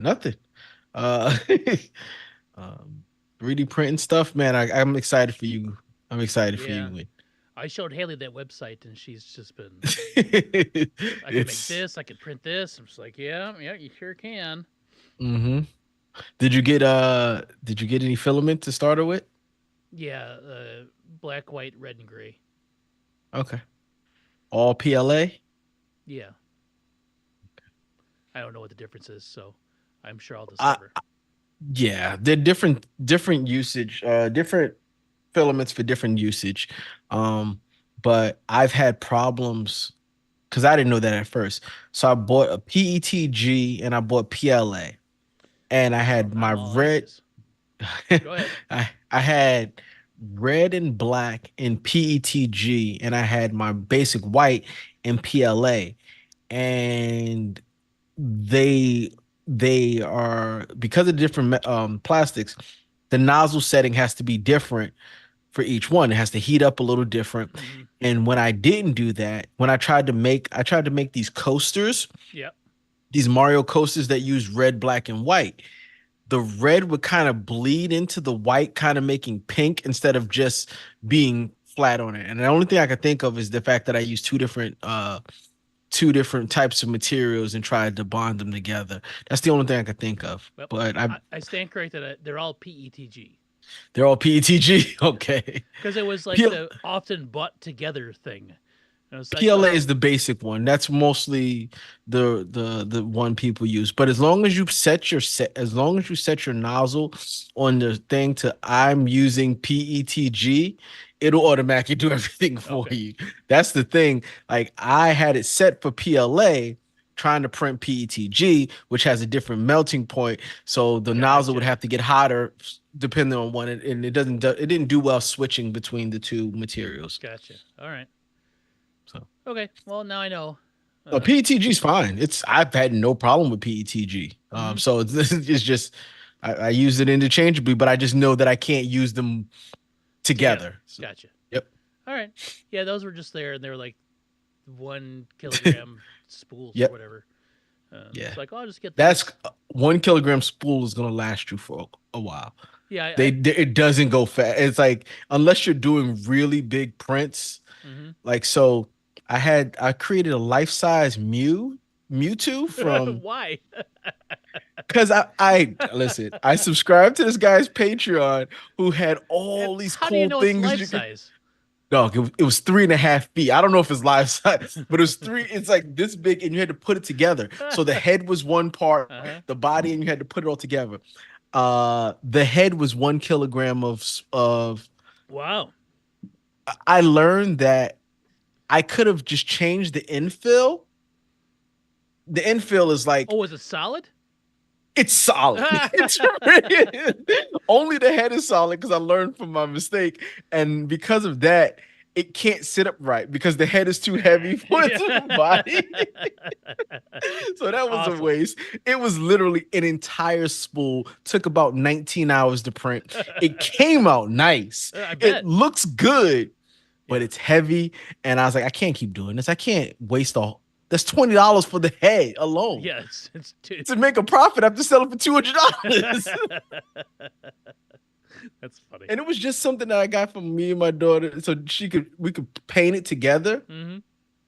Nothing. Uh, um, 3D printing stuff, man. I'm excited for you. I'm excited for Yeah. you. I showed Haley that website, and she's just been. I could make It's. this. I could print this. I'm just like, yeah, yeah, you sure can. Hmm. Did you get any filament to start it with? Yeah, black, white, red, and gray. Okay. All PLA? Yeah, I don't know what the difference is, so I'm sure I'll Uh discover. yeah, they're different usage, different filaments for different usage. Um, but I've had problems because I didn't know that at first. So I bought a PETG and I bought PLA. And I Now had my I'm all red anxious. Go ahead. I had red and black in PETG and I had my basic white in PLA. And they they are because of different plastics, the nozzle setting has to be different for each one. It has to heat up a little different. Mm-hmm. And when I didn't do that, when I tried to make these coasters, Yep. these Mario coasters that use red, black, and white. The red would kind of bleed into the white, kind of making pink instead of just being flat on it. And the only thing I could think of is the fact that I used two different types of materials and tried to bond them together. That's the only thing I could think of. Well, But I stand corrected. They're all PETG they're all PETG. Okay. because it was like P- the often bought together thing. And it's like, PLA oh, is the basic one. That's mostly the one people use. But as long as you set your nozzle on the thing to I'm using PETG, it'll automatically do everything for okay, you. That's the thing. Like I had it set for PLA trying to print PETG, which has a different melting point. So the nozzle would gotcha, have to get hotter depending on one, and it didn't do well switching between the two materials. gotcha. All right. So Okay. Well, now I know. no, PETG is fine. I've had no problem with PETG. Mm-hmm. So it's just I use it interchangeably, but I just know that I can't use them Together. together. So Gotcha. yep, All right. Yeah, those were just there, and they were like 1 kilogram spools or yep, whatever. yeah. It's like, oh, I'll just get That's these. 1 kilogram spool is gonna last you for a while. Yeah, It doesn't go fast. It's like unless you're doing really big prints, mm-hmm. like so. I created a life size Mewtwo from Why? because I listen, I subscribed to this guy's Patreon who had And all these how do you cool know it's things life you could. size? Dog, it was 3.5 feet. I don't know if it's life size, but it was three. It's like this big, and you had to put it together. So the head was one part, Uh-huh. the body, and you had to put it all together. The head was 1 kilogram of. Wow. I learned that I could have just changed the infill. The infill is Oh, like was it solid? it's solid. It's only the head is solid because I learned from my mistake, and because of that, it can't sit up right because the head is too heavy for its body. So that was a Awesome. waste. It was literally an entire spool. Took about 19 hours to print. It came out nice. I It bet. looks good, but Yeah. it's heavy. And I was like, I can't keep doing this. I can't waste all. That's $20 for the head alone. Yeah, it's too. To make a profit, I have to sell it for $200. That's funny. And it was just something that I got from me and my daughter, so we could paint it together, Mm-hmm.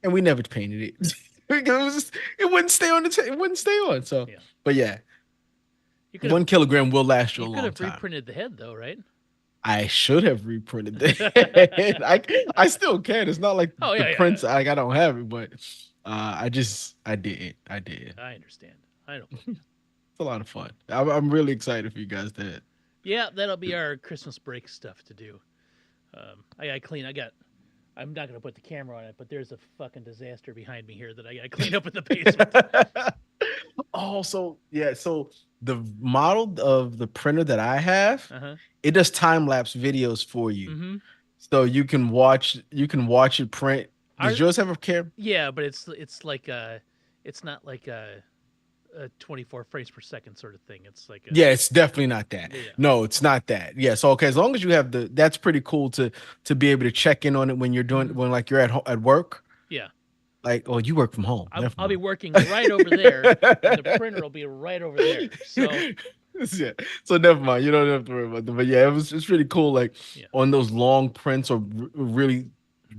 and we never painted it because it wouldn't stay on it wouldn't stay on. So, Yeah. but yeah, You could have 1 kilogram will last you a you could long have time. reprinted the head though, right? I should have reprinted it. I still can. It's not like Oh the yeah, yeah. prints I don't have it, but I did. I did. I understand. I don't blame you. It's a lot of fun. I'm really excited for you guys to. Yeah, that'll be our Christmas break stuff to do. I got to clean. I got. I'm not gonna put the camera on it, but there's a fucking disaster behind me here that I got to clean up in the basement. Oh, so yeah, so the model of the printer that I have, Uh huh. it does time lapse videos for you, Mm-hmm. so you can watch it print. Our Does yours have a camera? Yeah, but it's like it's not like a 24 frames per second sort of thing. It's like a Yeah, it's definitely not that. yeah. No, it's not that. Yeah, so okay, as long as you have that's pretty cool to be able to check in on it when you're doing Mm-hmm. when like you're at work. Yeah. Like, oh, you work from home. Never I'll be mind. working right over there, and the printer will be right over there. So Yeah. So never mind. You don't have to worry about that. But yeah, it's really cool. Like yeah. on those long prints or really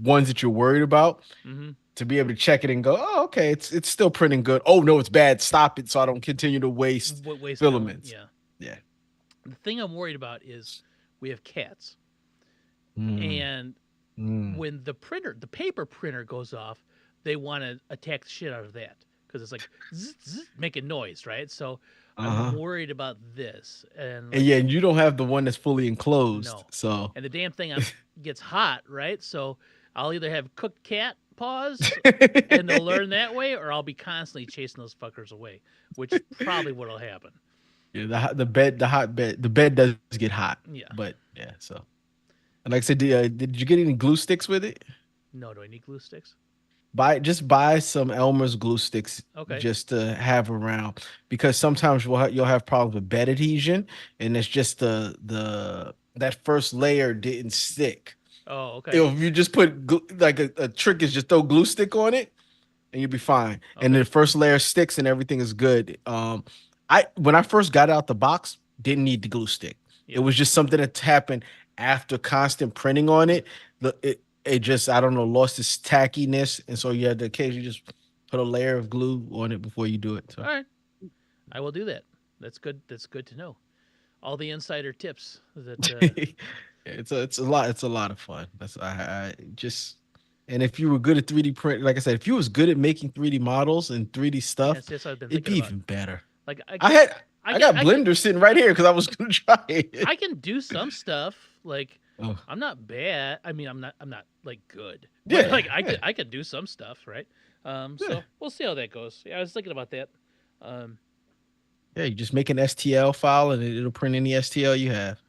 ones that you're worried about Mm-hmm. to be able to check it and go, oh, okay, it's still printing good. Oh no, it's bad. Stop it so I don't continue to waste Waste filament. filaments. Yeah. Yeah. The thing I'm worried about is we have cats, Mm, and mm. when the paper printer goes off, they want to attack the shit out of that because it's like zzz, zzz, making noise, right? So I'm Uh-huh. worried about this, and And like yeah, and you don't have the one that's fully enclosed. no, So and the damn thing gets hot, right? So I'll either have cooked cat paws, and they'll learn that way, or I'll be constantly chasing those fuckers away, which is probably what'll happen. yeah, the hot bed, the bed does get hot, Yeah. but yeah. So, and like I said, did you get any glue sticks with it? No, do I need glue sticks? Buy some Elmer's glue sticks Okay. just to have around because sometimes you'll have problems with bed adhesion, and it's just the that first layer didn't stick. Oh, okay. If you just put like a trick is just throw glue stick on it and you'll be fine. And Okay. the first layer sticks and everything is good. I when I first got out the box, didn't need the glue stick. It Yeah. was just something that happened after constant printing on it. It just I don't know lost its tackiness, and so you had to occasionally just put a layer of glue on it before you do it. So All right. I will do that. That's good. That's good to know. All the insider tips that it's a lot of fun. That's I just and if you were good at 3D print, like I said, if you was good at making 3D models and 3D stuff, yes, yes, I've been it'd thinking be about. even better. Like I had I I can got I can Blender sitting right here because I was gonna try it. I can do some stuff. Like Oh, I'm not bad. I mean, I'm not like good, but yeah, like yeah, I could do some stuff, right? yeah. So we'll see how that goes. Yeah, I was thinking about that. Um, Yeah, you just make an STL file and it'll print any STL you have.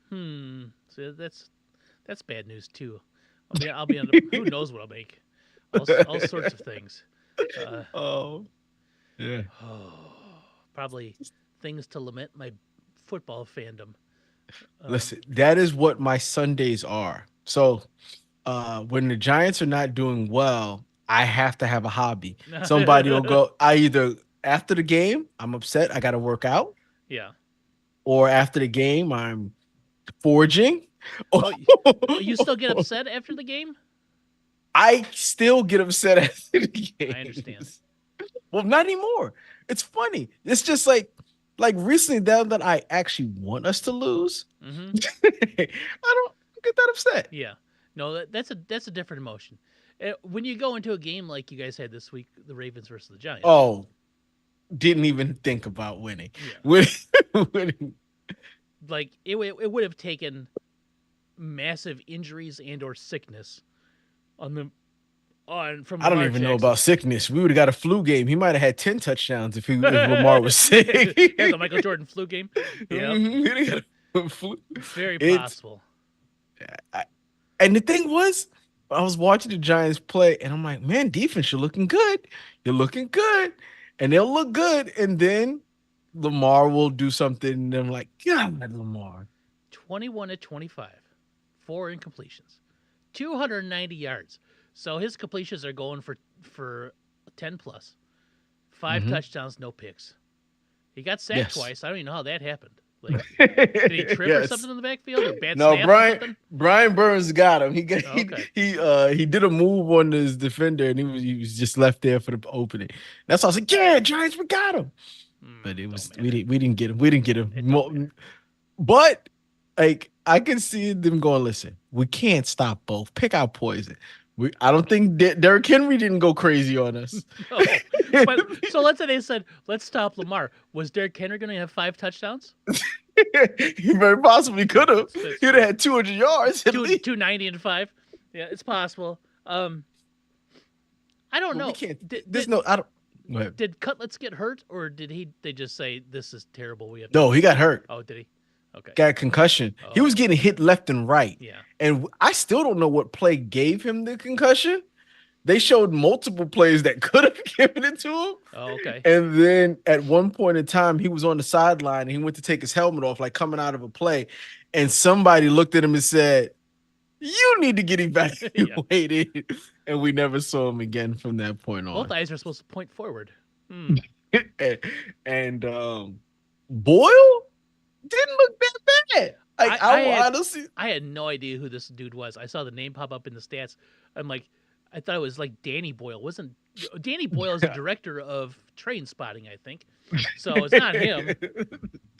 so that's bad news too. I'll be on. Who knows what I'll make? All sorts of things. Uh, Oh, yeah. oh, probably things to lament my football fandom. Um, Listen, that is what my Sundays are. So when the Giants are not doing well, I have to have a hobby. Somebody will go, I either after the game, I'm upset, I gotta work out, yeah. or after the game, I'm forging. Oh, you still get upset after the game? I still get upset after the I understand. games. Well, not anymore. It's funny. It's just like recently now that I actually want us to lose, Mm-hmm. I don't get that upset. Yeah. No, that's a different emotion. When you go into a game like you guys had this week, the Ravens versus the Giants. Oh, didn't even think about winning. Yeah. Winning, winning. Like it would have taken massive injuries and or sickness on the on from I don't Lamar even know Jackson. about sickness. We would have got a flu game. He might have had 10 touchdowns if Lamar was sick. Yeah, the Michael Jordan flu game. Yep. He'd have got a flu. Very It's possible. I, and the thing was, I was watching the Giants play, and I'm like, man, defense, you're looking good. You're looking good. And they'll look good. And then Lamar will do something. And I'm like, God, Lamar. 21 to 25. 4 incompletions. 290 yards. So his completions are going for 10 plus. 5 Hmm. touchdowns, no picks. He got sacked Yes. twice. I don't even know how that happened. Like, did he trip or Yes. something in the backfield or bad No, snaps or Brian something? Brian Burns got him. Oh, okay. He did a move on his defender and he was just left there for the opening. That's why I was like, yeah, Giants, we got him. But it Don't was matter. we didn't get him. We didn't get It don't him. matter. But like I can see them going, listen, we can't stop both. Pick out poison. I don't think Derrick Henry didn't go crazy on us. No. But so let's say they said, let's stop Lamar. Was Derrick Henry going to have 5 touchdowns? He very possibly could have. That's He'd have true. had 200 yards at least. 290 and 5. Yeah, it's possible. I don't But we know. can't. Did, There's did, no. I don't. Go ahead. did Cutlets get hurt, or did they just say this is terrible? We have to. No, he got hurt. Oh, did he? Okay. Got a concussion. He was Oh, getting hit left and right. yeah. And I still don't know what play gave him the concussion. They showed multiple plays that could have given it to him. Oh, okay. And then at one point in time, he was on the sideline and he went to take his helmet off, like coming out of a play. And somebody looked at him and said, You need to get Yeah. evaluated. And we never saw him again from that point Both on. eyes are supposed to point forward. Hmm. And Boyle didn't look that bad. Like I I I will had honestly, I had no idea who this dude was. I saw the name pop up in the stats. I'm like, I thought it was like Danny Boyle. Wasn't Danny Boyle is the director of Train Spotting, I think. So it's not him.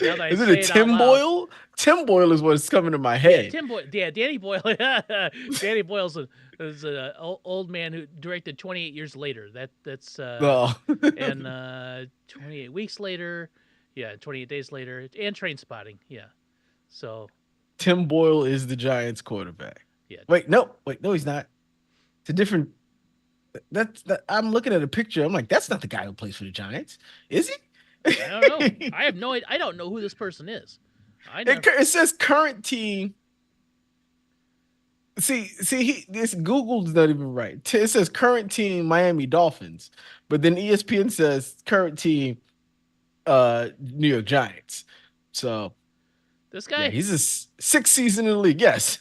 Now that I is it a say it out Tim loud. Boyle? Tim Boyle is what's coming to my Yeah, head. Tim Boyle. Yeah, Danny Boyle. Danny Boyle's is a old man who directed 28 years later. That's Oh, and 28 weeks later. Yeah, 28 days later, and Train Spotting. Yeah. So Tim Boyle is the Giants quarterback. yeah, Wait, no, he's not. It's a different. That's that. I'm looking at a picture. I'm like, that's not the guy who plays for the Giants, is he? I don't know. I have no. I don't know who this person is. I never. It says current team. This Google's not even right. It says current team Miami Dolphins, but then ESPN says current team New York Giants. So This yeah, guy. he's a sixth season in the league. Yes,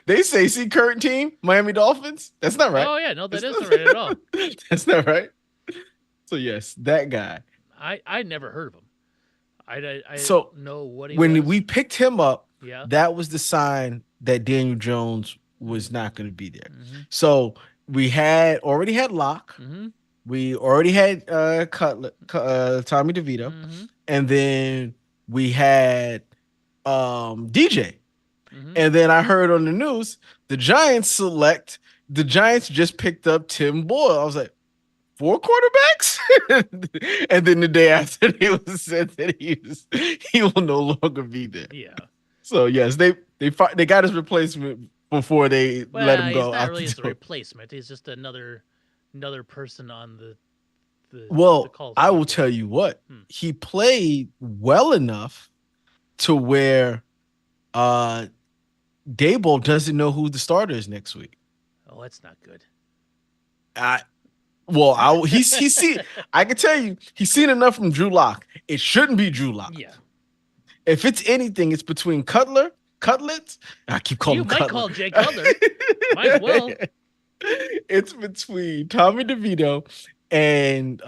they say see current team Miami Dolphins. That's not right. Oh yeah, no, that That's isn't right at all. not, that's not right. So yes, that guy. I never heard of him. I So don't know what he when was. we picked him up, Yeah. that was the sign that Daniel Jones was not going to be there. Mm-hmm. So we had already had Locke. Mm-hmm. We already had Tommy DeVito, Mm-hmm. and then we had DJ. Mm-hmm. And then I heard on the news the Giants just picked up Tim Boyle. I was like, four quarterbacks? And then the day after it was said that he will no longer be there. Yeah. So yes, they got his replacement before they let Well, him he's go not out really the as a door. replacement. He's just another person on the Well, call I will schedule. tell you what, Hmm. he played well enough to where uh Dable doesn't know who the starter is next week. Oh, that's not good. I well, he's seen. I can tell you, he's seen enough from Drew Lock. It shouldn't be Drew Lock. Yeah. If it's anything, it's between Cutlets. I keep calling You him might Cutler. call Jay Cutler. Might as well. It's between Tommy DeVito and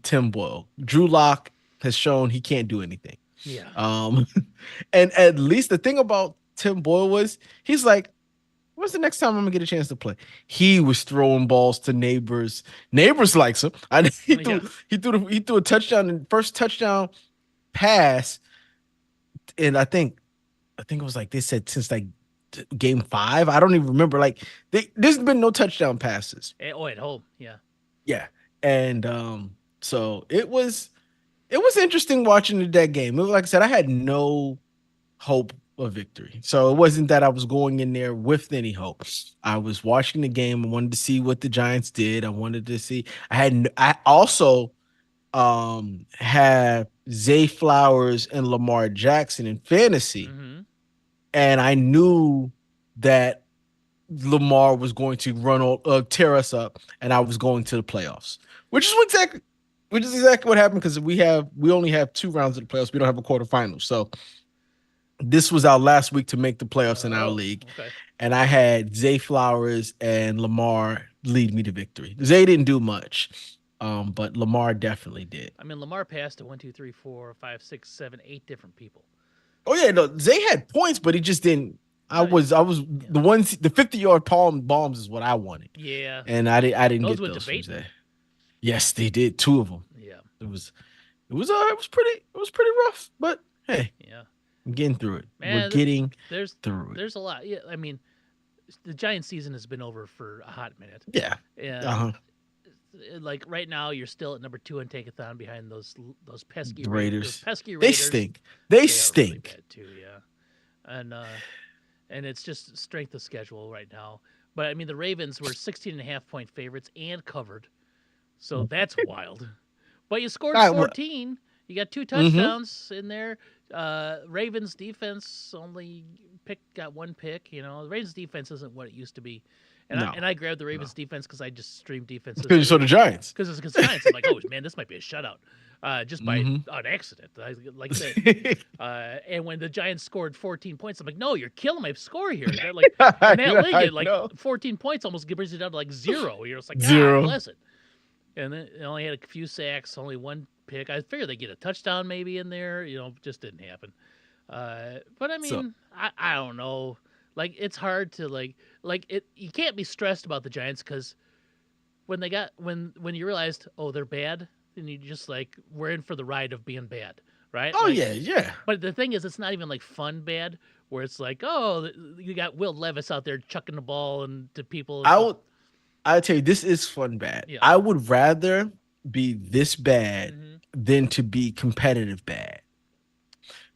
Tim Boyle. Drew Lock has shown he can't do anything. Yeah. Um, and at least the thing about Tim Boyle was he's like, when's the next time I'm gonna get a chance to play? He was throwing balls to neighbors. Neighbors likes him. Yeah. He threw a touchdown and first touchdown pass, and I think it was like they said since like game 5. I don't even remember. Like there's been no touchdown passes. Oh, at home. Yeah. Yeah, and so it was interesting watching that game. Like I said, I had no hope of victory. So it wasn't that I was going in there with any hope. I was watching the game. I wanted to see what the Giants did. I wanted to see. I also have Zay Flowers and Lamar Jackson in fantasy, Mm-hmm. and I knew that Lamar was going to tear us up, and I was going to the playoffs, which is exactly what happened because we only have 2 rounds of the playoffs. We don't have a quarterfinal, so this was our last week to make the playoffs in our Oh, league, okay. and I had Zay Flowers and Lamar lead me to victory. Zay didn't do much, but Lamar definitely did. I mean, Lamar passed to 1, 2, 3, 4, 5, 6, 7, 8 different people. Oh yeah, no, Zay had points, but he just didn't. No, I was yeah. the 50-yard palm bombs is what I wanted, Yeah. and I didn't Those get went to those from Bateman. Zay. Yes, they did 2 of them. Yeah. It was pretty rough, but hey, Yeah. I'm getting through it. We're Man, getting there's through it. there's a lot. Yeah. I mean, the Giants season has been over for a hot minute, Yeah. and Uh-huh. like right now, you're still at number 2 in Tankathon behind those pesky The Those Raiders. pesky They Raiders. stink. They They are really stink. bad too. Yeah. And it's just strength of schedule right now. But I mean, the Ravens were 16 and a half point favorites and covered, so that's wild. But you scored I, 14. You got 2 mm-hmm. touchdowns in there. Ravens defense only got 1 pick. You know, the Ravens defense isn't what it used to be. And No. I grabbed the Ravens defense because I just streamed defenses Because you saw the Giants. because it's against Giants. I'm like, oh man, this might be a shutout. just by Hmm. an accident. Like I said, and when the Giants scored 14 points, I'm like, no, you're killing my score here. That like in that league, I like know. 14 points almost brings it down to like zero. You're just like, ah, Zero. bless it. And then it only had a few sacks, only one pick. I figured they get a touchdown maybe in there. Just didn't happen. But I So, mean, I don't know. Like it's hard to like it. You can't be stressed about the Giants because when you realized, oh, they're bad, then you just like we're in for the ride of being bad, right? oh Like, yeah, yeah. but the thing is, it's not even like fun bad where it's like, oh, you got Will Levis out there chucking the ball and to people and I stuff. would. I tell you, this is fun bad. Yeah. I would rather be this bad Mm-hmm. than to be competitive bad.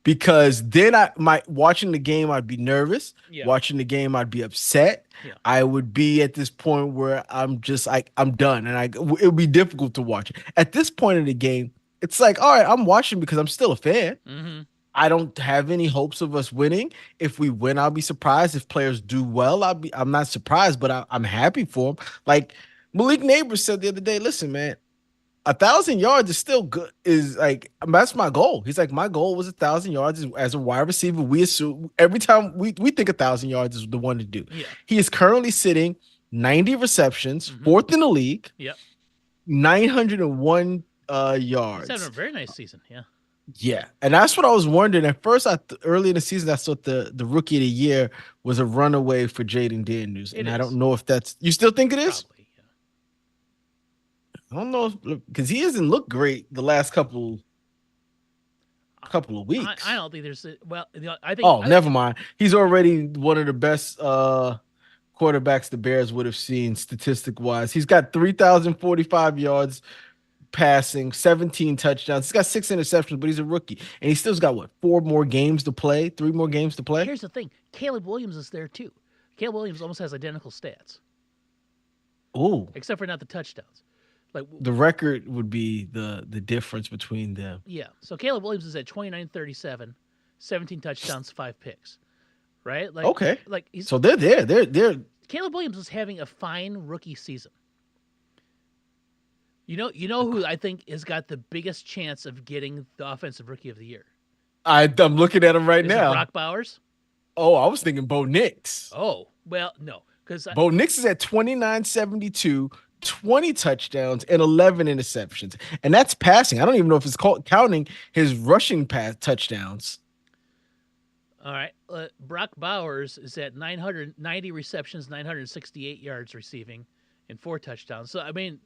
Because then I might watching the game, I'd be nervous. Yeah. Watching the game, I'd be upset. Yeah. I would be at this point where I'm just like I'm done, and it would be difficult to watch. At this point in the game, it's like, all right, I'm watching because I'm still a fan. Mm-hmm. I don't have any hopes of us winning. If we win, I'll be surprised. If players do well, I'm not surprised, but I'm happy for them. Like Malik Neighbors said the other day, listen, man, 1,000 yards is still good. Is like that's my goal. He's like, my goal was 1,000 yards as a wide receiver. We assume every time we think 1,000 yards is the one to do. Yeah. He is currently sitting 90 receptions, Mm-hmm. fourth in the league, Yep. 901 He's having a yards. very nice season. Yeah. Yeah, and that's what I was wondering. At first, early in the season, I thought the rookie of the year was a runaway for Jaden Daniels, It and I don't is know if that's you still think it is. probably. Yeah. I don't know because he hasn't looked great the last couple of I weeks. don't think there's well. I think Oh, never mind. He's already one of the best quarterbacks the Bears would have seen statistic wise. He's got 3,045 yards passing, 17 touchdowns. He's got 6 interceptions, but he's a rookie. And he still's got what, 4 more games to play, 3 more games to play? here's the thing. Caleb Williams is there too. Caleb Williams almost has identical stats, Oh, except for not the touchdowns. Like the record would be the difference between them. yeah. So Caleb Williams is at 29-37, 17 touchdowns, 5 picks. Right? Okay. Like he's So they're there. They're Caleb Williams is having a fine rookie season. You know who I think has got the biggest chance of getting the offensive rookie of the year? I'm looking at him right Is it now. Brock Bowers? Oh, I was thinking Bo Nix. Oh, well, no. Because Bo Nix is at 29.72, 20 touchdowns and 11 interceptions. And that's passing. I don't even know if it's counting his rushing pass touchdowns. all right, Brock Bowers is at 990 receptions, 968 yards receiving, and 4 touchdowns. So I mean,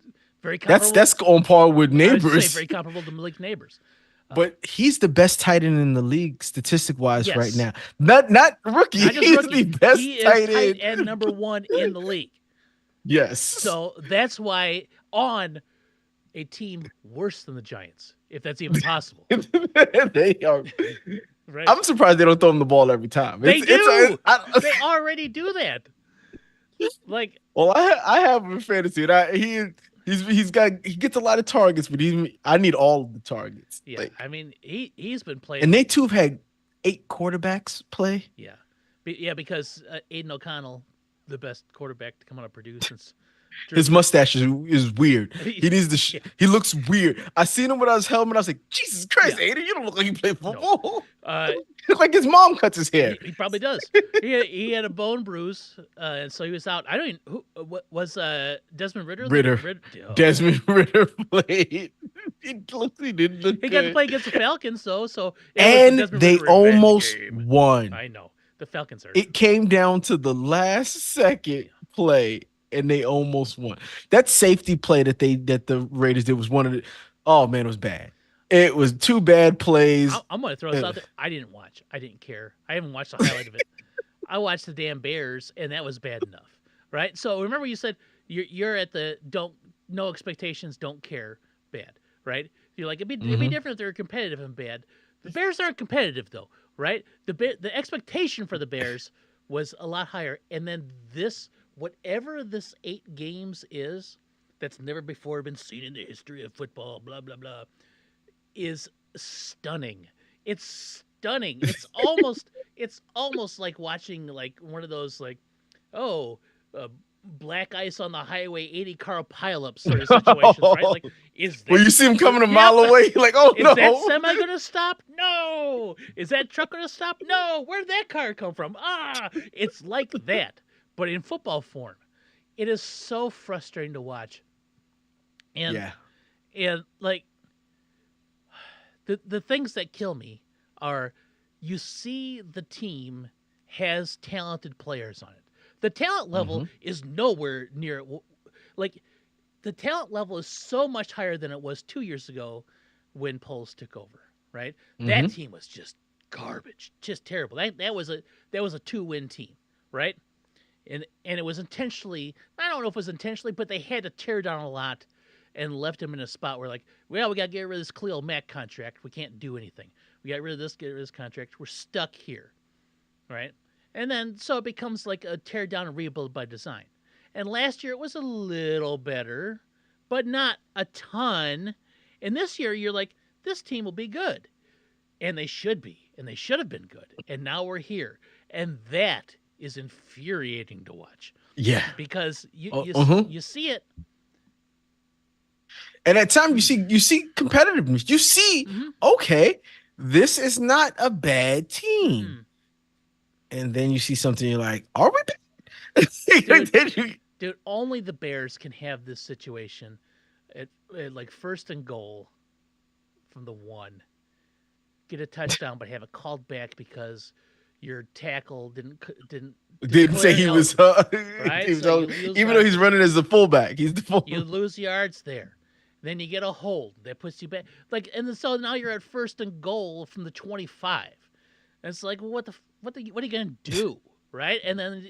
very That's comparable. that's on par with I was just saying Neighbors. very comparable to Malik Neighbors. But he's the best tight end in the league statistic wise right Yes, now. Not rookie. not just He's rookie. the best He is tight tight end. end number one in the league. Yes. So that's why on a team worse than the Giants, if that's even possible, They are. right? I'm surprised they don't throw him the ball every time. They do. I, They already do that. Like well, I have him in fantasy, and he gets a lot of targets, but I need all of the targets. yeah, Like, I mean he's been playing. and they too have had 8 quarterbacks play. Yeah, yeah, because Aiden O'Connell, the best quarterback to come out of Purdue since Drew His mustache is weird. He needs to. Yeah. He looks weird. I seen him without his helmet. I was like, Jesus Christ, Yeah. Aiden, you don't look like you play football. Uh, Like his mom cuts his hair. he probably does. He had a bone bruise, and so he was out. I don't even who what was Desmond Ritter. Ritter. Oh. Desmond Ritter played. He didn't look He got to good. play against the Falcons, though. So it was the And Desmond they Ritter revenge almost game. won. I know the Falcons are. It came down to the last second play, and they almost won. That safety play that the Raiders did was one of the. Oh man, it was bad. It was 2 bad plays. I'm going to throw this out there. I didn't watch. I didn't care. I haven't watched the highlight of it. I watched the damn Bears, and that was bad enough, right? So remember, you said you're at the don't no expectations, don't care, bad, right? You're like it'd be different if they were competitive and bad. The Bears aren't competitive though, right? The expectation for the Bears was a lot higher, and then whatever this 8 games is, that's never before been seen in the history of football, blah blah blah, is stunning. It's stunning. It's almost like watching like one of those like oh black ice on the highway, 80 car pileup sort of situations, right? Like, is Where that you see him coming a yep? mile away, like, oh Is that no. semi gonna stop? No. Is that truck gonna stop? No. Where'd that car come from? Ah, it's like that, but in football form. It is so frustrating to watch, and Yeah. like the things that kill me are you see the team has talented players on it. The talent level Hmm. is nowhere near like the talent level is so much higher than it was 2 years ago when Poles took over. Right, that Hmm. team was just garbage, just terrible. That was a 2-win team, right? And it was intentionally. I don't know if it was intentionally, but they had to tear down a lot and left him in a spot where like, well, we got to get rid of this Khalil Mack contract. We can't do anything. We got rid of this, get rid of this contract. We're stuck here, right? And then so it becomes like a tear down and rebuild by design. And last year it was a little better, but not a ton. And this year you're like, this team will be good, and they should be, and they should have been good. And now we're here, and that is infuriating to watch Yeah. because you you Uh-huh. you see it. And at times you see competitiveness. You see, Mm-hmm. okay, this is not a bad team. Mm-mm. And then you see something, you're like, are we bad? Dude, Then you- dude, only the Bears can have this situation at like first and goal from the one, get a touchdown, but have it called back because your tackle didn't didn't say declare he help, was right? he was So you lose even though yards. he's running as the fullback, he's the full. You lose yards there. Then you get a hold that puts you back. Like, and so now you're at first and goal from the 25. And it's like, well, what are you gonna do, right? And then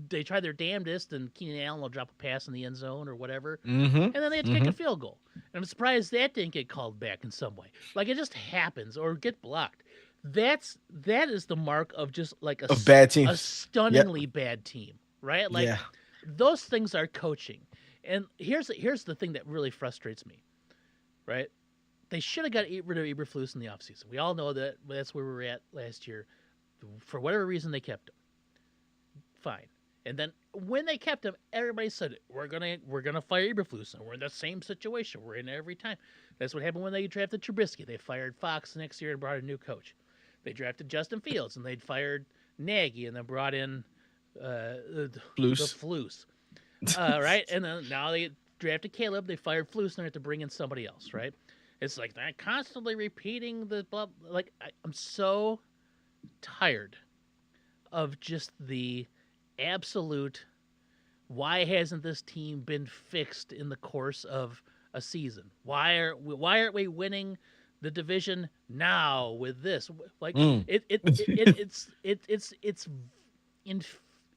they try their damnedest, and Keenan Allen will drop a pass in the end zone or whatever, Mm-hmm. and then they have to kick Mm-hmm. a field goal. And I'm surprised that didn't get called back in some way. Like it just happens or get blocked. That is the mark of just like Of bad a teams. Yep. stunningly bad team, right? Like Yeah. those things are coaching. And here's the thing that really frustrates me, right? They should have got rid of Eberflus in the offseason. We all know that that's where we were at last year. For whatever reason, they kept him. Fine. And then when they kept him, everybody said we're gonna fire Eberflus, and we're in the same situation. We're in it every time. That's what happened when they drafted Trubisky. They fired Fox the next year and brought a new coach. They drafted Justin Fields, and they'd fired Nagy, and then brought in the Blues. Flus. Right? And then now they drafted Caleb. They fired Flus, and they have to bring in somebody else, right? It's like they're constantly repeating the blah. Like I'm so tired of just the absolute. Why hasn't this team been fixed in the course of a season? Why aren't we winning the division now with this? Like Mm. it's in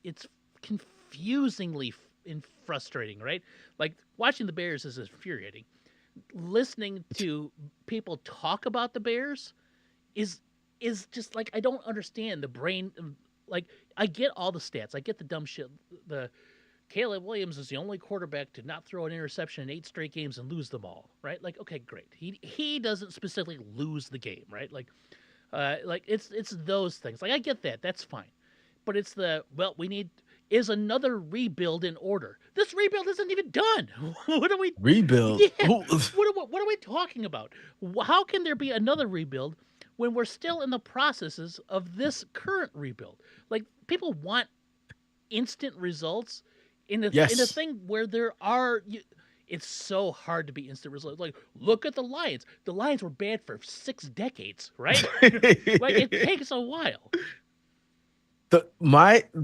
it's confusingly frustrating, right? Like watching the Bears is infuriating. Listening to people talk about the Bears is is just like I don't understand the brain. Like I get all the stats, I get the dumb shit. The Caleb Williams is the only quarterback to not throw an interception in 8 straight games and lose them all, right? Like okay, great. He doesn't specifically lose the game, right? Like it's those things. Like I get that, that's fine, but it's the well we need is another rebuild in order. This rebuild isn't even done. What are we? Rebuild. Yeah. What are we talking about? How can there be another rebuild when we're still in the processes of this current rebuild? Like people want instant results in a Yes. thing where there are. It's so hard to be instant results. Like look at the Lions. The Lions were bad for 6 decades, right? Like it takes a while. The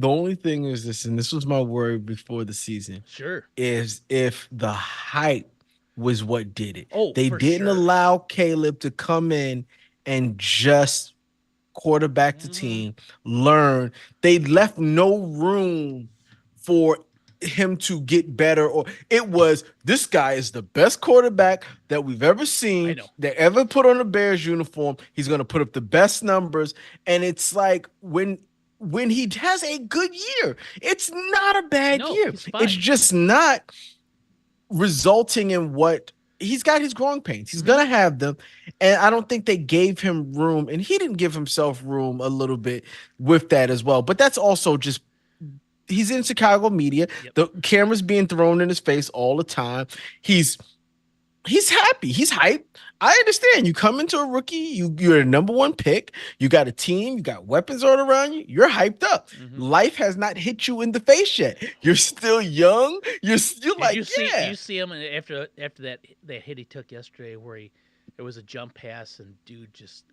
only thing is this, and this was my worry before the season, Sure. is if the hype was what did it. Oh, They for didn't sure. allow Caleb to come in and just quarterback the Mm-hmm. team, learn. They left no room for him to get better, or it was this guy is the best quarterback that we've ever I seen know. that ever put on a Bears uniform. He's going to put up the best numbers, and it's like when he has a good year, it's not a bad No, year. he's It's fine. just not resulting in what he's got his growing pains. He's Mm-hmm. gonna have them, and I don't think they gave him room, and he didn't give himself room a little bit with that as well. But that's also just he's in Chicago media. Yep. The camera's being thrown in his face all the time. He's he's happy. He's hyped. I understand. You come into a rookie, you're a number one pick. You got a team, you got weapons all around you. You're hyped up. Mm-hmm. Life has not hit you in the face yet. You're still young. You're still Did you like, see? Did yeah. you see him after that hit he took yesterday, where he it was a jump pass and dude just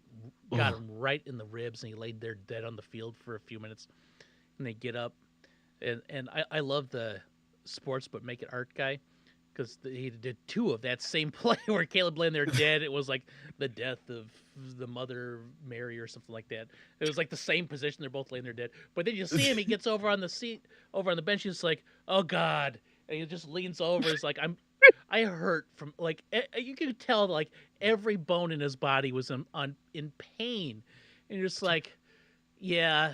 got him right in the ribs and he laid there dead on the field for a few minutes and they get up and I love the sports but make it art guy because he did two of that same play where Caleb laying there dead. It was like the death of the mother Mary or something like that. It was like the same position. They're both laying there dead. But then you see him. He gets over on the seat, over on the bench. He's like, "Oh God!" And he just leans over. It's like I hurt from like you could tell like every bone in his body was in pain, and you're just like, yeah,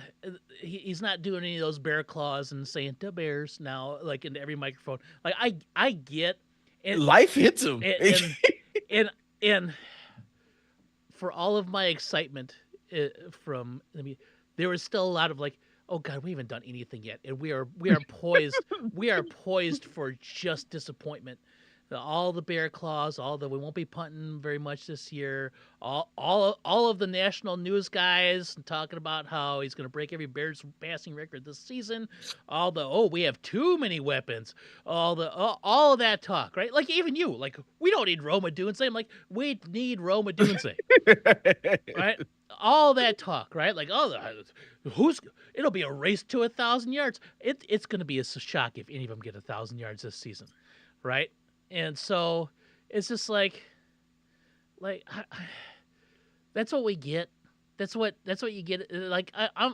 he's not doing any of those bear claws and saying the bears now like into every microphone. Like I get and Life hits him. and and and, and for all of my excitement from I mean there was still a lot of like oh god we haven't done anything yet and we are poised we are poised for just disappointment. All the bear claws, all the we won't be punting very much this year. All of the national news guys talking about how he's going to break every Bears passing record this season. All the we have too many weapons. All of that talk, right? Like even you, like we don't need Roma Dunze. I'm like we need Roma Dunze, right? All that talk, right? Like who's it'll be a race to 1,000 yards. It's going to be a shock if any of them get 1,000 yards this season, right? And so it's just like that's what we get. That's what you get. Like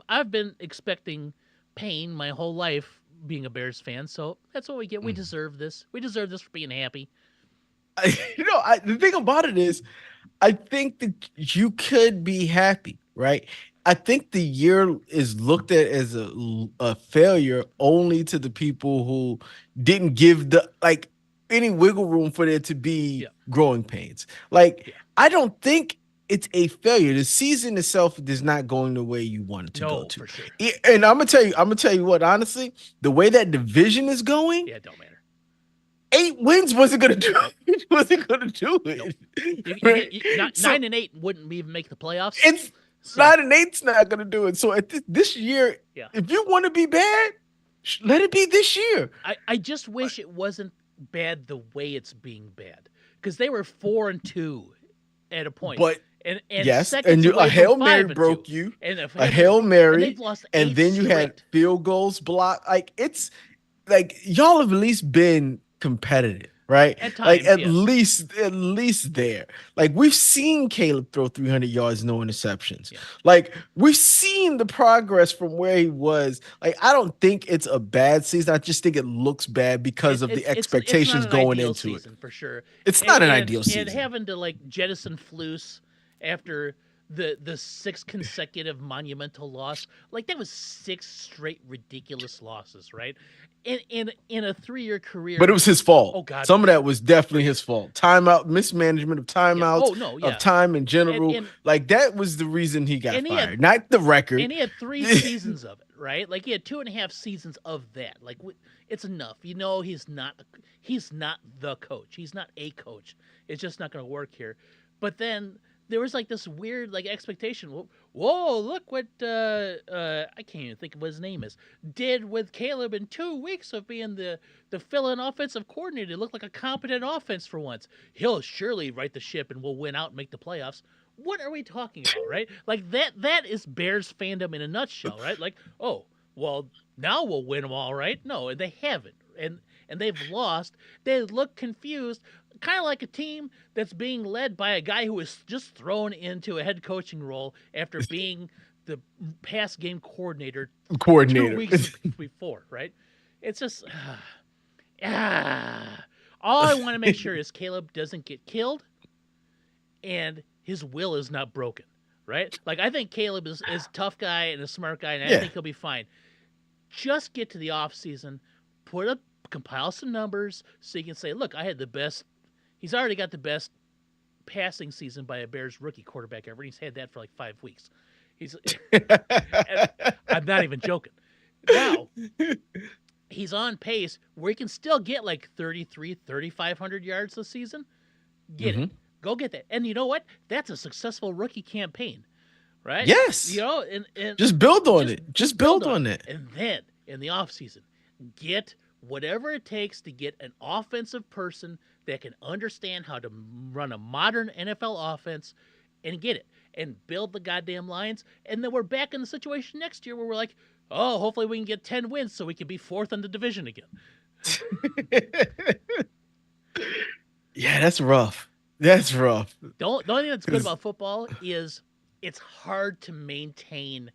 I've been expecting pain my whole life being a Bears fan, so that's what we get. We deserve this. We deserve this for being happy. The thing about it is, I think that you could be happy, right? I think the year is looked at as a failure only to the people who didn't give the like any wiggle room for there to be Yeah, growing pains. Like yeah. I don't think it's a failure. The season itself is not going the way you want it to go No, to. for sure. And I'm gonna tell you what, honestly, the way that division is going, Yeah, it don't matter. 8 wins wasn't gonna do Nope, it. Wasn't gonna do nope. it. Right? Not So 9-8 wouldn't even make the playoffs. it's So 9 and 8's not gonna do it. So at this year, yeah, if you want to be bad, let it be this year. I just wish it wasn't bad the way it's being bad because they were 4-2 at a point, But and yes, and seconds you a away from Hail Mary 5-2, broke you, and a a Hail Mary Hail broke, and Mary, they've lost and 8 then you had straight. field goals blocked. Like it's like y'all have at least been competitive, right? At Like times, yes. at least there. Like we've seen Caleb throw 300 yards, no interceptions. Yeah. Like we've seen the progress from where he was. Like I don't think it's a bad season. I just think it looks bad because of the It's not expectations an going ideal into it. season for sure, It's not an ideal and season. having to like jettison Flus after the sixth consecutive monumental loss, like that was six straight ridiculous losses, right? In a 3 year But it career. was his fault. Oh God, Some for of that sure, was for definitely his sure. fault. Timeout, mismanagement of Yeah. timeouts, Oh no, of yeah, time in and general. and Like that was the reason he got and he had fired, not the and record. he had 3 seasons of it, right? Like he had 2.5 seasons of that. Like it's enough. You know, he's not the coach. He's not a coach. It's just not going to work here. But then there was like this weird like expectation. Whoa, look what I can't even think of what his name is. Did with Caleb in 2 weeks of being the fill-in offensive coordinator. It looked like a competent offense for once. He'll surely right the ship and we'll win out and make the playoffs. What are we talking about, right? Like that is Bears fandom in a nutshell, right? Like, oh, well, now we'll win them all, right? No, they haven't. And they've lost. They look confused, kind of like a team that's being led by a guy who was just thrown into a head coaching role after being the pass game coordinator two Coordinator. weeks before, right? It's just all I want to make sure is Caleb doesn't get killed and his will is not broken, right? Like I think Caleb is a tough guy and a smart guy, and I Yeah. think he'll be fine. Just get to the off season, compile some numbers so you can say, look, I had the best. He's already got the best passing season by a Bears rookie quarterback ever. And he's had that for like 5 weeks. He's, I'm not even joking. Now, he's on pace where he can still get like 3,500 yards this season. Get it. Hmm. Go get that. And you know what? That's a successful rookie campaign, right? You Yes. know, and Just build on just it. Just build build on it. on it. And then in the offseason, get whatever it takes to get an offensive person that can understand how to run a modern NFL offense and get it and build the goddamn lines. And then we're back in the situation next year where we're like, oh, hopefully we can get 10 wins so we can be fourth in the division again. Yeah, that's rough. That's rough. The only thing that's good 'Cause about football is it's hard to maintain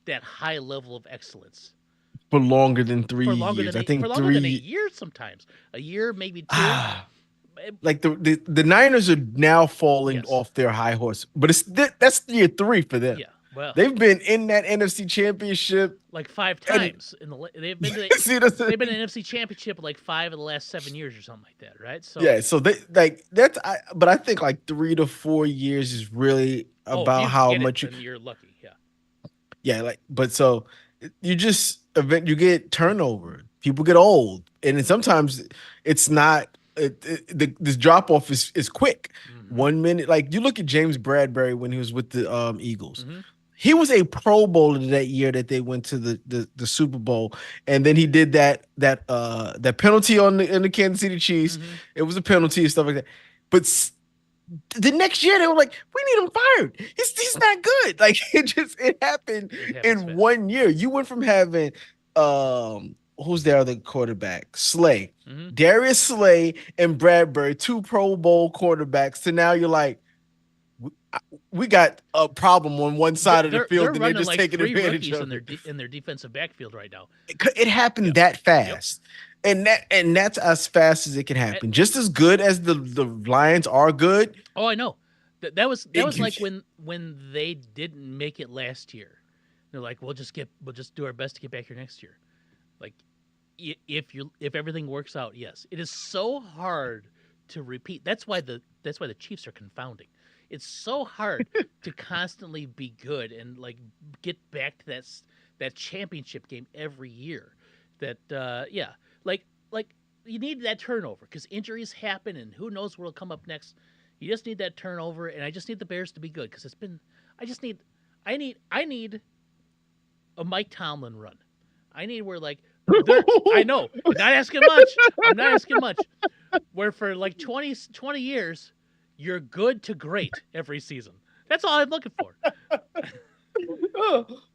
that high level of excellence for longer than three for longer years, than I think longer than a three. year sometimes. A year, maybe two. Ah, like the Niners are now falling Yes. off their high horse, but that's year three for them. Yeah. Well, They've been in that NFC Championship, like five and times in the see that's they've been in an NFC Championship like 5 of the last 7 years or something like that, right? So, yeah. So they like that's but I think like 3 to 4 years is really oh, if about you how get it, much you then you're lucky. Yeah. yeah like but so you just event you get turnover, people get old, and then sometimes it's not this drop off is quick. Mm-hmm. 1 minute, like you look at James Bradbury when he was with the Eagles. Mm-hmm. He was a Pro Bowler that year that they went to the Super Bowl, and then he did that penalty on the in the Kansas City Chiefs. Mm-hmm. It was a penalty and stuff like that. But the next year they were like, we need him fired. He's not good. Like it happened It happens in fast. 1 year. You went from having who's their other quarterback? Slay. Mm-hmm. Darius Slay and Bradbury, two Pro Bowl quarterbacks. To now you're like, we got a problem on one side of the They're field, and they're running just like taking three advantage rookies in of it. in their defensive backfield right now. It Yeah. happened that Yep. fast, and that's as fast as it can Eh, happen. Just as good as the Lions are good. Oh, I know. That It was like gives when they didn't make it last year. They're like, we'll just do our best to get back here next year. Like, if everything works out, yes, it is so hard to repeat. That's why the Chiefs are confounding. It's so hard to constantly be good and like get back to that championship game every year. That yeah, like you need that turnover because injuries happen and who knows what'll come up next. You just need that turnover, and I just need the Bears to be good because it's been. I just need, I need a Mike Tomlin run. I need where like they're. I know, not asking much. I'm not asking much. Where for like 20 years, you're good to great every season. That's all I'm looking for.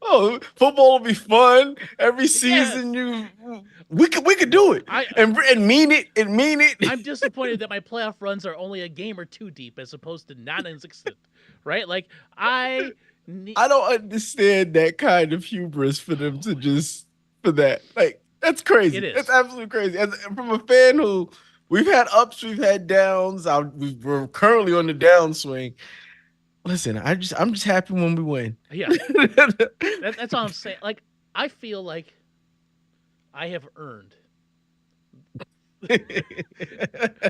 oh, football will be fun every Yes, season. We could do it I and mean it and mean it. I'm disappointed that my playoff runs are only a game or two deep as opposed to non-existent. Right? Like I need. I don't understand that kind of hubris for them to just for that. Like that's crazy. It That's is. absolutely crazy. As from a fan who we've had ups, we've had downs. We're currently on the downswing. Listen, I'm just happy when we win. Yeah. That's all I'm saying. Like I feel like I have earned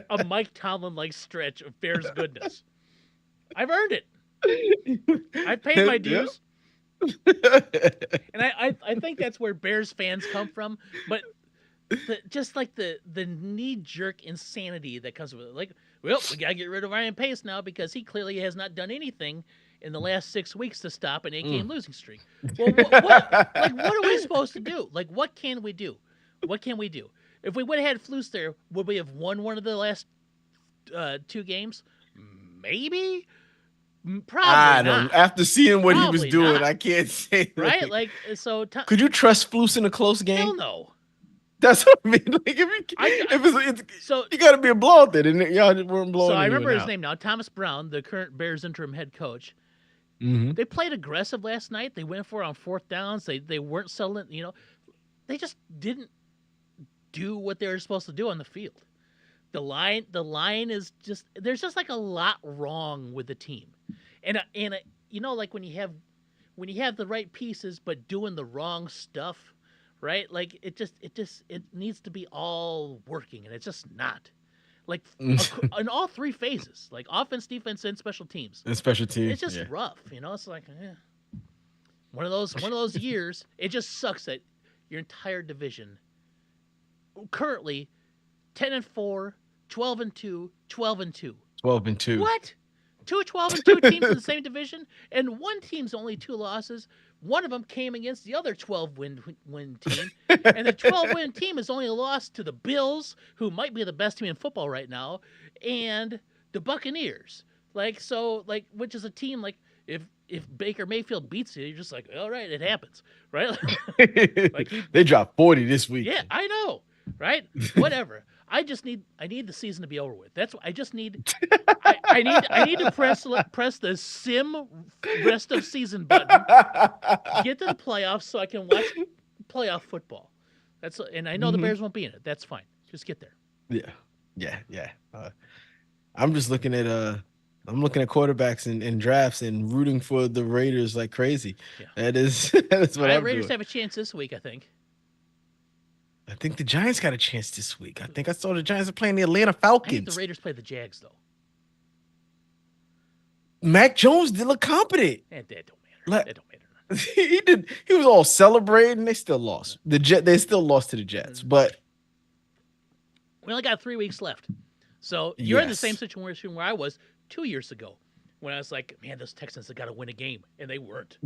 a Mike Tomlin like stretch of Bears goodness. I've earned it. I've paid my Yeah. dues, and I think that's where Bears fans come from. But just like the knee jerk insanity that comes with it, like, well, we gotta get rid of Ryan Pace now because he clearly has not done anything in the last 6 weeks to stop an 8 game Mm. losing streak. Well, what are we supposed to do? Like, what can we do? What can we do? If we would have had Flus there, would we have won one of the last 2 games? Maybe. Probably I don't. not. After seeing what he was Probably doing, not. I can't say. Right? Like, Like so. could you trust Flus in a close Hell game? no. That's what I mean. Like I if it's so you got to be a blowout there, and y'all just weren't so blowing I anyone remember his out. name now. Thomas Brown, the current Bears interim head coach. Hmm. They played aggressive last night. They went for it on fourth downs. They weren't selling. You know, they just didn't do what they were supposed to do on the field. The line is just there's just like a lot wrong with the team, and you know like when you have the right pieces but doing the wrong stuff, right? Like it needs to be all working, and it's just not. Like in all three phases, like offense, defense, and special teams, And special it's teams, just yeah. rough. You know, it's like one of those years. It just sucks that your entire division. Currently 10-4, 12-2, 12-2. 12-2. What? Two 12-2 teams in the same division, and one team's only two losses. One of them came against the other 12 win team, and the 12-win team is only lost to the Bills, who might be the best team in football right now, and the Buccaneers. Which is a team like if Baker Mayfield beats you, you're just like, all right, it happens, right? like he, They dropped 40 this yeah, weekend. I know, right? Whatever. I need the season to be over with. That's what I just need. I need to press the sim rest of season button, get to the playoffs so I can watch playoff football. And I know the Hmm. Bears won't be in it. That's fine. Just get there. Yeah, yeah. I'm just looking at I'm looking at quarterbacks and drafts and rooting for the Raiders like crazy. Yeah. That is that is All what right, I'm Raiders doing. have a chance this week, I think. I think the Giants got a chance this week. I think I saw the Giants are playing the Atlanta I think the Falcons. Raiders play the Jags though. Mac Jones did look competent. That don't matter. Like That don't matter. he did. He was all celebrating. They still lost. They still lost to the Jets. But We only got 3 weeks left. So you're in the same yes, situation where I was 2 years ago when I was like, man, those Texans have got to win a game, and they weren't.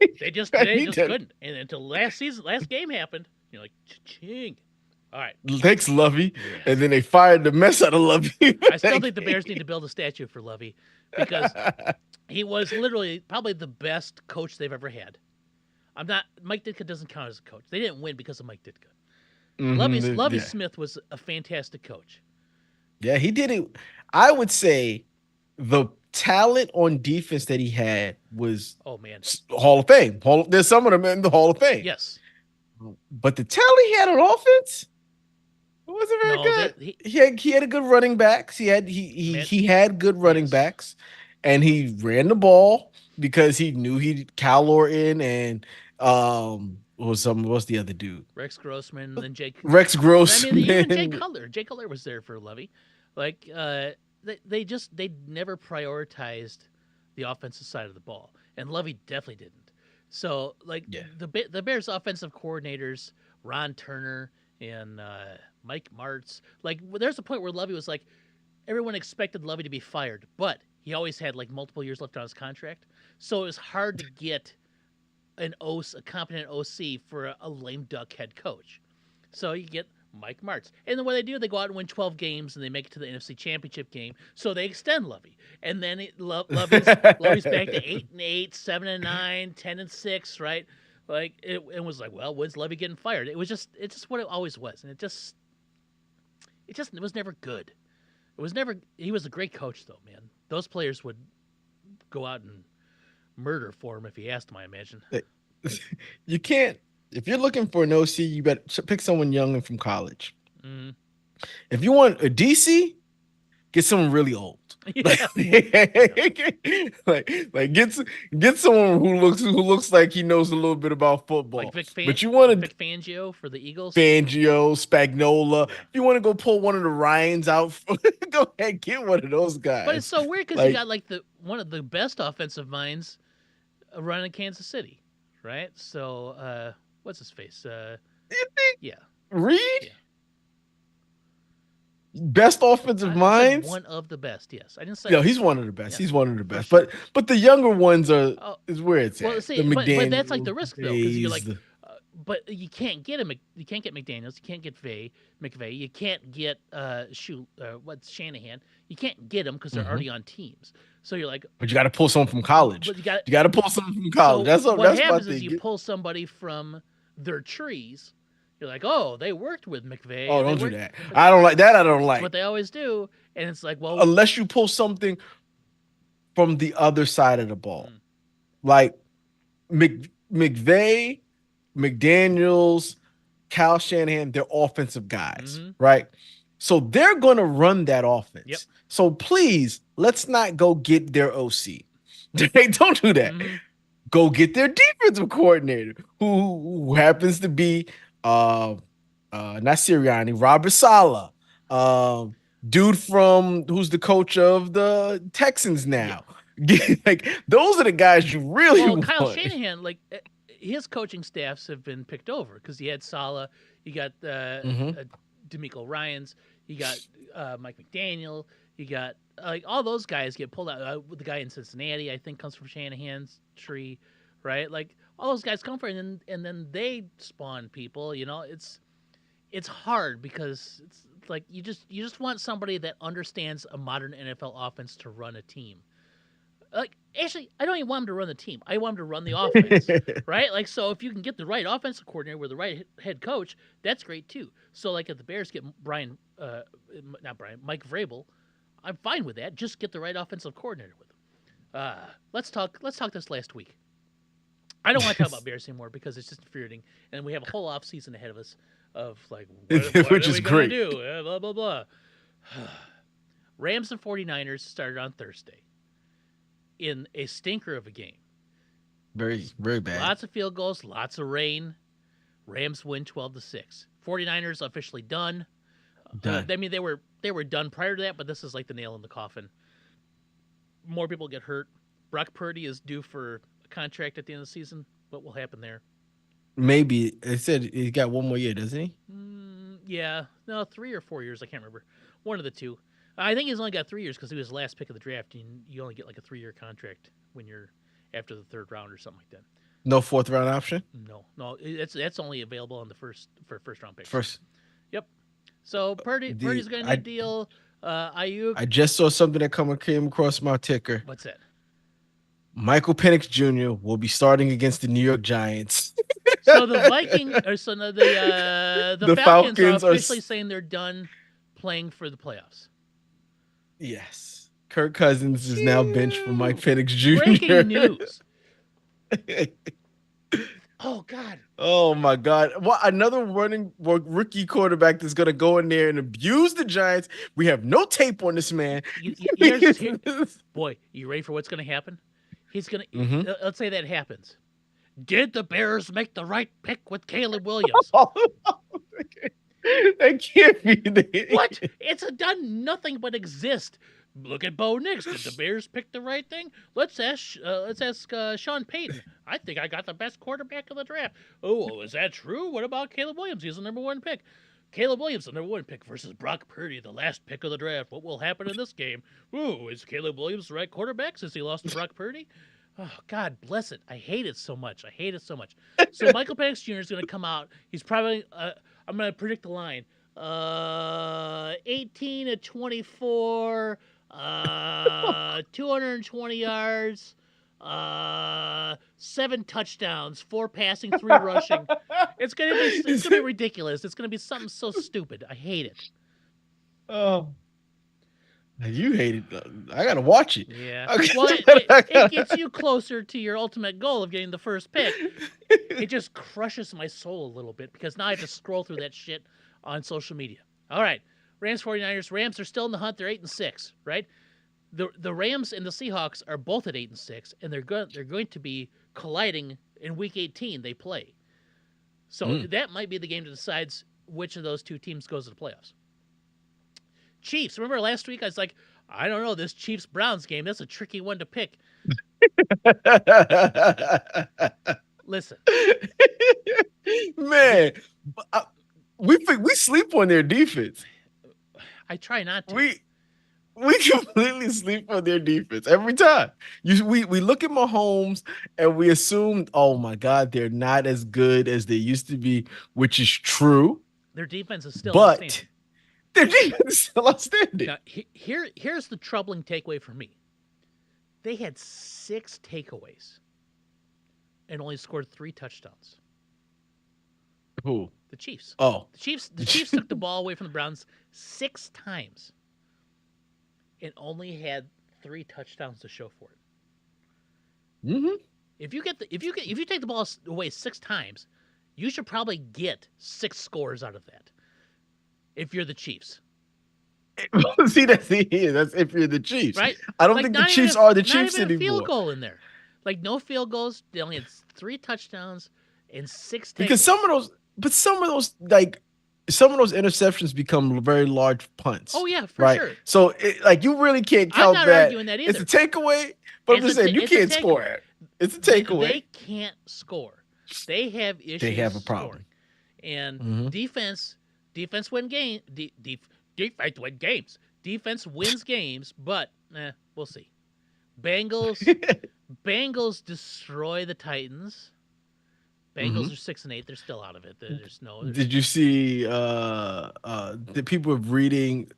They he just did. couldn't. And until last game happened, you're like, ching. All right. Thanks, Lovey. Yeah. And then they fired the mess out of Lovey. I still think the Bears need to build a statue for Lovey because he was literally probably the best coach they've ever had. Mike Ditka doesn't count as a coach. They didn't win because of Mike Ditka. Lovey Yeah. Smith was a fantastic coach. Yeah, he did it. I would say the talent on defense that he had was Oh man. Hall of Fame. There's some of them in the Hall of Fame. Yes. But the talent he had on offense, it wasn't very No, good. He had a good running backs. He had good running yes. backs, and he ran the ball because he knew he'd Cal Orton and what's the other dude? Rex Grossman, and then Jake. Rex I mean, even Jay Grossman. Cutler. Jay Cutler was there for Lovey. Like, they never prioritized the offensive side of the ball, and Lovey definitely didn't. So, like, Yeah. the Bears' offensive coordinators, Ron Turner and Mike Martz, like, there's a point where Lovey was like, everyone expected Lovey to be fired, but he always had like multiple years left on his contract, so it was hard to get a competent OC for a lame duck head coach. So you get Mike Martz. And then what they do, they go out and win 12 games and they make it to the NFC Championship game. So they extend Lovey. And then Lovey's back to 8-8, 7-9, 10-6, right? Like it was like, well, when's Lovey getting fired? It's just what it always was. And it was never good. He was a great coach though, man. Those players would go out and murder for him if he asked them, I imagine. You can't if you're looking for an OC, you better pick someone young and from college. Mm. If you want a DC, get someone really old. Like, Yeah. get someone who looks like he knows a little bit about Like football. But you want to Vic Fangio for the Eagles. Fangio, Spagnola. Yeah. If you want to go pull one of the Ryans out, go ahead, get one of those But it's guys. so weird because you Like got like the one of the best offensive minds running Kansas City, right? So what's his face? you think Yeah, Reed, yeah. best offensive I said minds. one of the best. Yes, I didn't say. No, he's one of the best. Yeah, He's one of the for best. sure. But the younger ones are Oh, is where it's well, at. The see, but that's like McDaniels, the risk though, because you're Days, like, but you can't get him. You can't get McDaniel's. You can't get McVay. You can't get what's Shanahan. You can't get them because they're Mhm. already on teams. So you're like, But you got to pull someone from college. but you got. You got to pull someone from college. So what That's my happens is you thing. pull somebody from their trees. You're like, oh, they worked with McVay. Oh, And they don't do worked, that. but I don't like that. I don't it's like what they always do. And it's like, well, unless you pull something from the other side of the ball, mm, like McVay, McDaniel's, Cal Shanahan. They're offensive guys, mm-hmm, right? So they're going to run that yep, offense. So please, let's not go get their OC. Don't do that. mm-hmm, Go get their defensive coordinator, who happens to be uh not Sirianni, Robert Sala, dude from who's the coach of the Texans yeah. now. Like those are the guys you really Well, Kyle want. Shanahan, like his coaching staffs have been picked over because he had Sala, you got Mm-hmm. D'Amico Ryans, you got Mike McDaniel, you got like all those guys get pulled out. The guy in Cincinnati, I think, comes from Shanahan's tree, right? Like all those guys come from, and then they spawn people. You know, it's hard because it's like you just want somebody that understands a modern NFL offense to run a team. Like actually, I don't even want him to run the team. I want him to run the offense, right? Like so, if you can get the right offensive coordinator with the right head coach, that's great too. So like if the Bears get Mike Vrabel, I'm fine with that. Just get the right offensive coordinator with him. Let's talk. Let's talk this last week. I don't want to talk about Bears anymore because it's just infuriating, and we have a whole off season ahead of us of like what Which are is we gonna great. do? Blah blah blah. Rams and 49ers started on Thursday in a stinker of a game. Very, very bad. Lots of field goals, lots of rain. Rams win 12-6. 49ers officially done. Done. I mean they were done prior to that, but this is like the nail in the coffin. More people get hurt. Brock Purdy is due for a contract at the end of the season. What will happen there? Maybe it said he got one more year, doesn't he? Yeah, no, 3 or 4 years. I can't remember. One of the two. I think he's only got 3 years because he was the last pick of the draft. And you only get like a 3-year contract when you're after the third round or something like that. No fourth round option. No, that's only available on the first round picks. First, Yep. So Purdy's got a new deal. Ayuk, I just saw something that came across my ticker. what's that? Michael Penix Jr. will be starting against the New York Giants. So the Viking or so no, the The Falcons are Falcons are officially saying they're done playing for the playoffs. yes. Kirk Cousins is now benched for Mike Penix Breaking Jr. news. Oh God. Oh my God! What another rookie quarterback that's gonna go in there and abuse the Giants? We have no tape on this man. Boy, you ready for what's going to happen? He's going to. Mhm. Let's say that happens. Did the Bears make the right pick with Caleb Williams? That can't be. What? It's a done nothing but exist. Look at Bo Nix. Did the Bears pick the right thing? Let's ask Sean Payton. I think I got the best quarterback of the draft. Oh, is that true? What about Caleb Williams? He's the number one pick. Caleb Williams, the number one pick, versus Brock Purdy, the last pick of the draft. What will happen in this game? Ooh, is Caleb Williams the right quarterback since he lost to Brock Purdy? Oh, God bless it. I hate it so much. I hate it so much. So Michael Penix Jr. is going to come out. He's probably, I'm going to predict the line. 18 to 24, 220 yards, 7 touchdowns, 4 passing, 3 rushing. It's gonna be ridiculous. It's gonna be something so stupid. I hate it. Oh, you hate it. I gotta watch it. Yeah. Okay. Well, it gets you closer to your ultimate goal of getting the first pick. It just crushes my soul a little bit because now I have to scroll through that shit on social media. All right. Rams 49ers. Rams are still in the hunt. They're 8-6, right? The Rams and the Seahawks are both at 8-6, and they're going to be colliding in week 18 they play. So that might be the game that decides which of those two teams goes to the playoffs. Chiefs. Remember last week I was like, I don't know, this Chiefs-Browns game, that's a tricky one to pick. Listen. Man, we sleep on their defense. I try not to. We completely sleep on their defense every time. We look at Mahomes and we assume, oh my God, they're not as good as they used to be, which is true. Their defense is still outstanding. Their defense is still outstanding. Now, here's the troubling takeaway for me. They had 6 takeaways and only scored 3 touchdowns. Who? The Chiefs. Oh. The Chiefs took the ball away from the Browns 6 times and only had 3 touchdowns to show for it. Mm-hmm. If you take the ball away 6 times, you should probably get 6 scores out of that. If you're the Chiefs. See, that's if you're the Chiefs. Right? I don't think the Chiefs are the Chiefs not even anymore. A field goal in there. Like no field goals. They only had 3 touchdowns and 6 takeaways. Because some of those interceptions become very large punts. Oh yeah, for right? sure. So you really can't count that. I'm not arguing that either. It's a takeaway, but I'm just saying you can't score it. It's a takeaway. They can't score. They have They issues have a scoring, problem. and Hmm. defense win defense win games. Defense wins games, but we'll see. Bengals Bengals destroy the Titans. Hmm. Bengals are 6-8. They're still out of it. There's no. There's Did you see the people were reading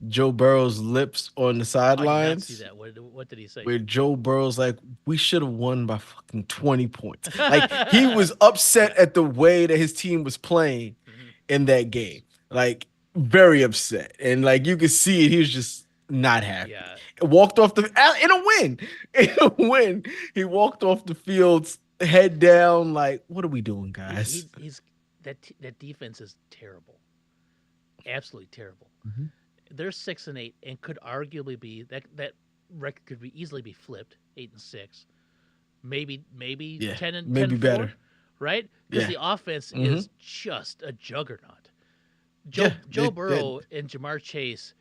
Joe Burrow's lips on the I did not see sidelines? that. What did he say? Where Joe Burrow's like, we should have won by fucking 20 points. Like he was upset Yeah. at the way that his team was playing Hmm. in that game. Like very upset. And like you could see it, he was just not happy. Yeah. Walked off the in a win. In a win. He walked off the field, head down, like, what are we doing, guys? He's that defense is terrible. Absolutely terrible. Mhm. They're 6-8 and could arguably be that record could be easily be flipped 8-6, maybe Yeah, 10 and 10 maybe 4, better. right? Because Yeah. the offense Hmm. is just a juggernaut. Yeah. Joe Burrow and Jamar Chase.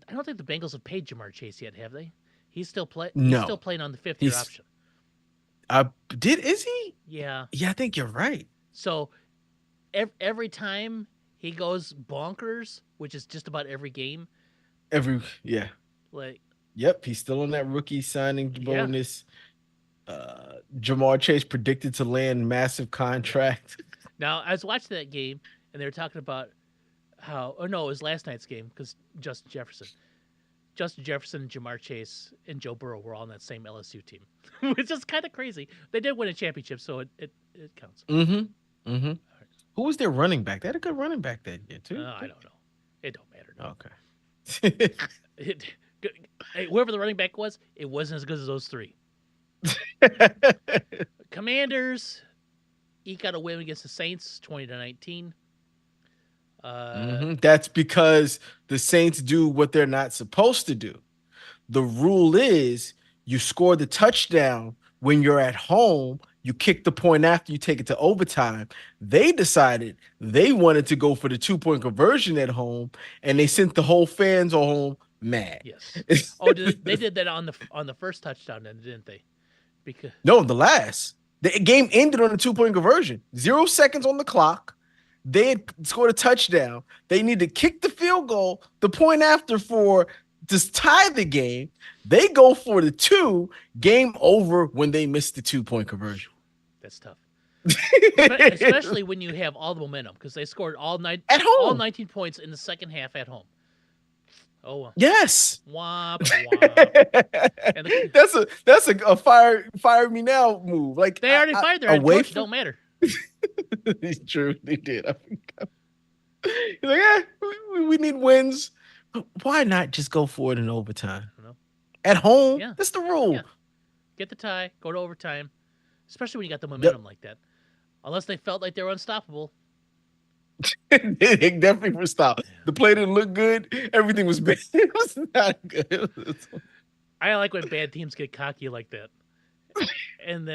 I don't think the Bengals have paid Jamar Chase yet, have they? He's still No. playing on the 5th year He's option. I did is he? Yeah. Yeah, I think you're right. So every time he goes bonkers, which is just about every game, Yeah. like Yep, he's still on that rookie signing yeah, bonus. Jamar Chase predicted to land massive yeah. contract. Now I was watching that game and they were talking about how oh no, it was last night's game because Justin Jefferson, and Jamar Chase, and Joe Burrow were all on that same LSU team, which is kind of crazy. They did win a championship, so it counts. Mm-hmm. Mm-hmm. Who was their running back? They had a good running back that year too. I don't know. It don't matter now. Okay. It, hey, whoever the running back was, it wasn't as good as those three. Commanders eke out a win against the Saints, 20-19. That's because the Saints do what they're not supposed to do. The rule is you score the touchdown when you're at home, you kick the point after you take it to overtime. They decided they wanted to go for the 2 point conversion at home, and they sent the whole fans home mad. Yes. Oh, they did that on the first touchdown, then didn't they? Because No, the game ended on a 2 point conversion. 0 seconds on the clock. They had scored a touchdown. They need to kick the field goal, the point after for to tie the game. They go for the two. Game over when they missed the 2 point conversion. that's tough. Especially when you have all the momentum because they scored At all home. 19 points in the second half at home. Oh well. Yes. Womp womp. And That's a fire me now move. Like they already fired their head away coach. It from don't matter. it's true they did. I forgot. He's like, yeah, we need wins. Why not just go for it in overtime You know? at home? Yeah. That's the Yeah. rule. Get the tie. Go to overtime. Especially when you got the Yep. momentum like that. Unless they felt like they were unstoppable. They definitely were stopped. The play didn't look good. Everything was bad. It was not good. I like when bad teams get cocky like that. And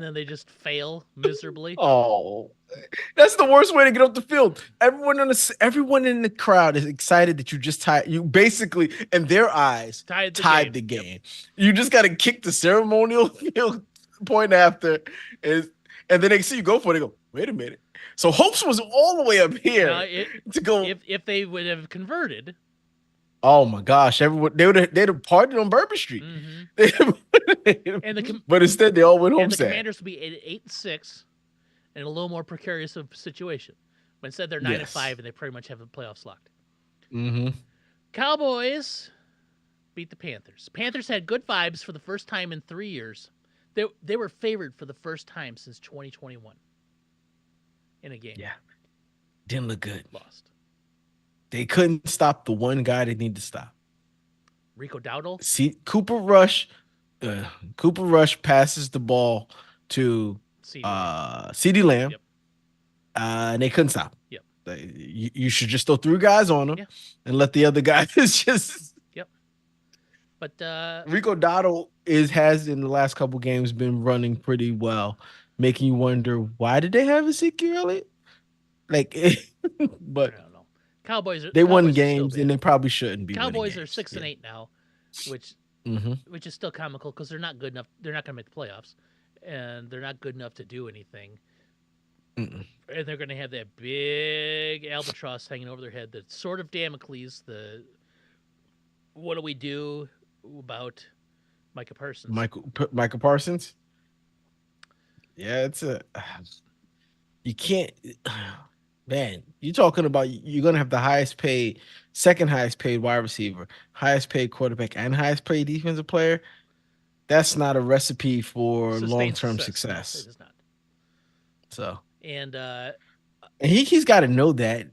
then they just fail miserably. Oh, that's the worst way to get off the field. Everyone in the crowd is excited that you just tied. You basically, in their eyes, tied the Yep. game. You just got to kick the ceremonial field point after, and and then they see you go for it. They go, wait a minute. So hopes was all the way up Now, here to go. if they would have converted, Oh my gosh! Everyone they'd have partied on Bourbon Street, mm-hmm. and but instead they all went home the sad. Commanders would be 8-6 in a little more precarious of situation. But instead they're 9-5 Yes. and they pretty much have the playoffs locked. Mm-hmm. Cowboys beat the Panthers. Panthers had good vibes for the first time in 3 years. They were favored for the first time since 2021 in a game. Yeah, didn't look good. Lost. They couldn't stop the one guy they need to stop. Rico Dowdle. See, Cooper Rush. Cooper Rush passes the ball to CD Lamb, Yep. And they couldn't stop. Yep. You should just throw three guys on him and let the other guys just. Yep. But Rico Dotto has in the last couple games been running pretty well, making you wonder why did they have Ezekiel Elliott? Like, but I don't know. Cowboys won are games and they probably shouldn't be. Cowboys winning are games. 6-8 now, which Mm-hmm. which is still comical because they're not good enough. They're not going to make the playoffs, and they're not good enough to do anything. Mm-mm. And they're going to have that big albatross hanging over their head, the sword of Damocles. The what do we do about Micah Parsons? Michael Parsons. Yeah, it's a you can't. Man, you're talking about you're gonna have the highest paid, second highest paid wide receiver, highest paid quarterback, and highest paid defensive player. That's not a recipe for long Sustained term success? No, it success. is not. So, And and he's got to know that.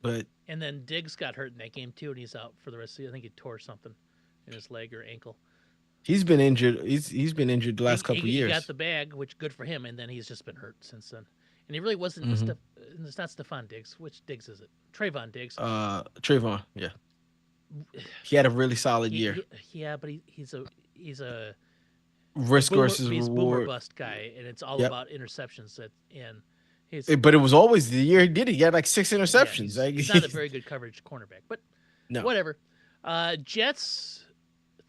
But and then Diggs got hurt in that game too, and he's out for the rest of the year. I think he tore something in his leg or ankle. he's been injured. He's been injured the He last he, couple he got years. the bag, which good for him, and then he's just been hurt since then. And he really wasn't. Hmm. It's not Stephon Diggs. Which Diggs is it? Trayvon Diggs. Trayvon, yeah, he had a really solid year. Yeah, but he's a Risk boomer. versus He's boomer reward. bust guy, and it's all Yep. about interceptions. And he's But it was always the year he did it. He had like six yeah, interceptions. he's Like he's not a very good coverage cornerback, but no, whatever. Jets,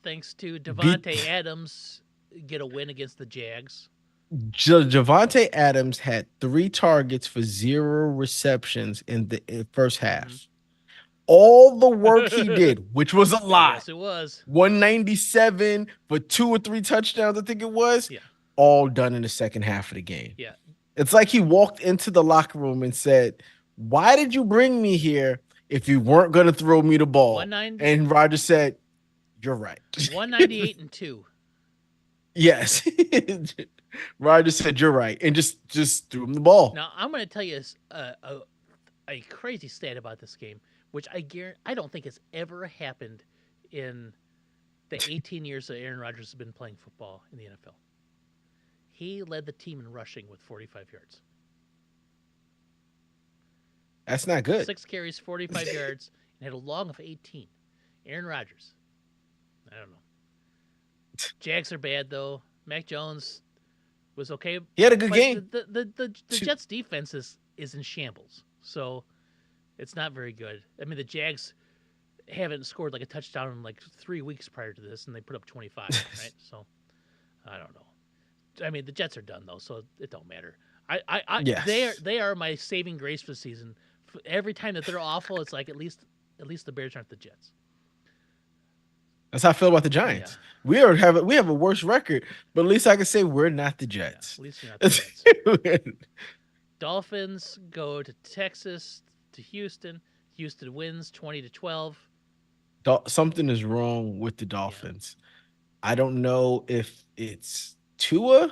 thanks to Devonte beat Adams, get a win against the Jags. Javante Adams had 3 targets for 0 receptions in the first Mm-hmm. half. All the work he did, which was a lot, Yes, it was. 197 for 2 or 3 touchdowns, I think it was, Yeah, all done in the second half of the game. yeah. It's like he walked into the locker room and said, "Why did you bring me here if you weren't going to throw me the ball?" 190, And Roger said, "You're right." 198 and 2. Yes. Roger said, "You're right," and just threw him the ball. Now I'm going to tell you a crazy stat about this game, which I don't think has ever happened in the 18 years that Aaron Rodgers has been playing football in the NFL. He led the team in rushing with 45 yards. That's not good. 6 carries, 45 yards, and had a long of 18. Aaron Rodgers. I don't know. Jags are bad though. Mac Jones was okay, He had a good but game. the Jets defense is in shambles. So it's not very good. I mean, the Jags haven't scored like a touchdown in like 3 weeks prior to this, and they put up 25, right? So I don't know. I mean, the Jets are done though, so it don't matter. Yes. They are my saving grace for the season. Every time that they're awful, it's like at least the Bears aren't the Jets. That's how I feel about the Yeah, Giants. We have a worse record, but at least I can say we're not the yeah. At Jets. least you're not the Jets. Dolphins go to Texas to Houston. Houston wins 20-12. Something is wrong with the Yeah, Dolphins. I don't know if it's Tua.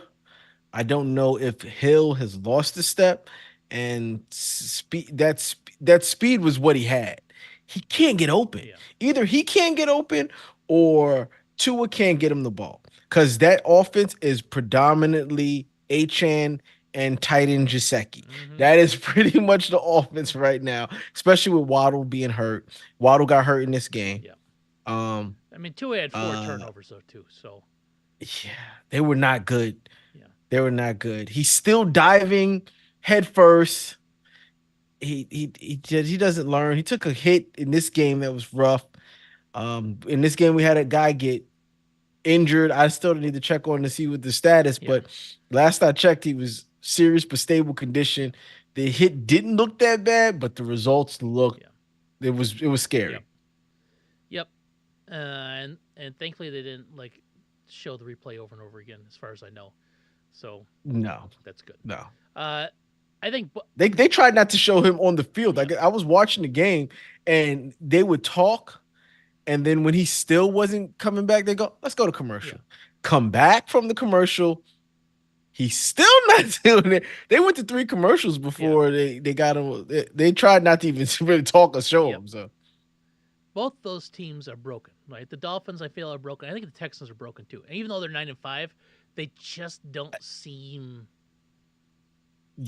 I don't know if Hill has lost a step, and speed. That speed was what he had. He can't get open. yeah. Either he can't get open, or Tua can't get him the ball. Because that offense is predominantly Achan and tight end Jaceki. Mm-hmm. That is pretty much the offense right now, especially with Waddle being hurt. Waddle got hurt in this game. Yeah. Um, I mean, Tua had four uh, turnovers though too. So yeah, they were not good. yeah, They were not good. He's still diving head first. He doesn't learn. He took a hit in this game that was rough. In this game we had a guy get injured. I still need to check on to see what the status, yeah, but last I checked, he was serious but stable condition. The hit didn't look that bad, but the results looked yeah, it was yep, scary. yep. And thankfully they didn't like show the replay over and over again, as far as I know. So No, that's good. no. Uh, I think, They tried not to show him on the field. yeah, I was watching the game and they would talk. And then when he still wasn't coming back, they go, let's go to yeah, commercial. Come back from the commercial. He's still not doing it. They went to 3 commercials yeah, before they got him. They tried not to even really talk or show yep. him. So Both those teams are broken, right? The Dolphins, I feel, are broken. I think the Texans are broken too. And even though they're 9-5, they just don't seem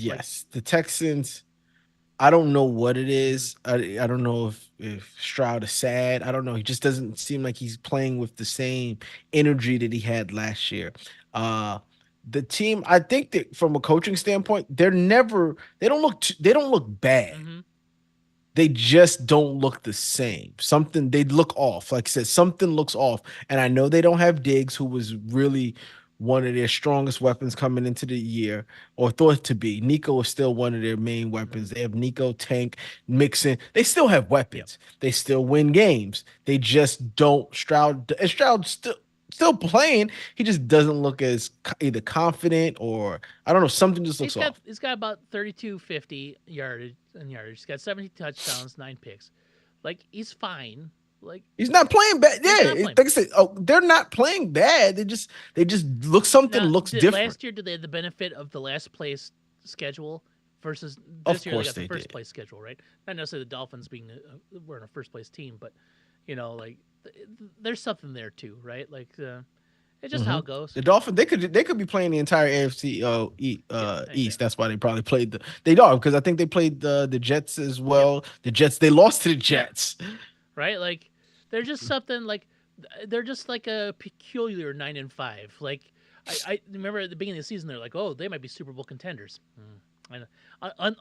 like. yes, the Texans. I don't know what it Mm-hmm, is. I don't know if Stroud is sad. I don't know. He just doesn't seem like he's playing with the same energy that he had last year. Uh the team, I think that from a coaching standpoint, they don't look bad. mm-hmm, They just don't look the same. Something they look off. Like I said, something looks off. And I know they don't have Diggs, who was really one of their strongest weapons coming into the year, or thought to be. Nico is still one of their main Mm-hmm. weapons. They have Nico, Tank, Mixon. They still have Yep. weapons. They still win games. They just don't. Stroud still playing. He just doesn't look as either confident or I don't know. Something just looks off. He's got about 3250 yardage. He's got 70 touchdowns, 9 picks. Like he's fine. Like He's not playing bad. he's Yeah, not playing like I bad. said, oh, they're not playing bad. They just look something Now, looks different. last year did they have the benefit of the last place schedule versus Of this year they course got the they first did. place schedule, right? Not necessarily the Dolphins being were in a first place team, but like there's something there too, right? Like it's just Hmm. how it goes. The Dolphins they could be playing the entire AFC Yeah, East. exactly. That's why they probably played they are because I think they played the Jets as Yep. well. The Jets they lost to the Yeah. Jets. Right. Like they're just something like they're just like a peculiar 9-5. Like I remember at the beginning of the season they're like, oh, they might be Super Bowl contenders. And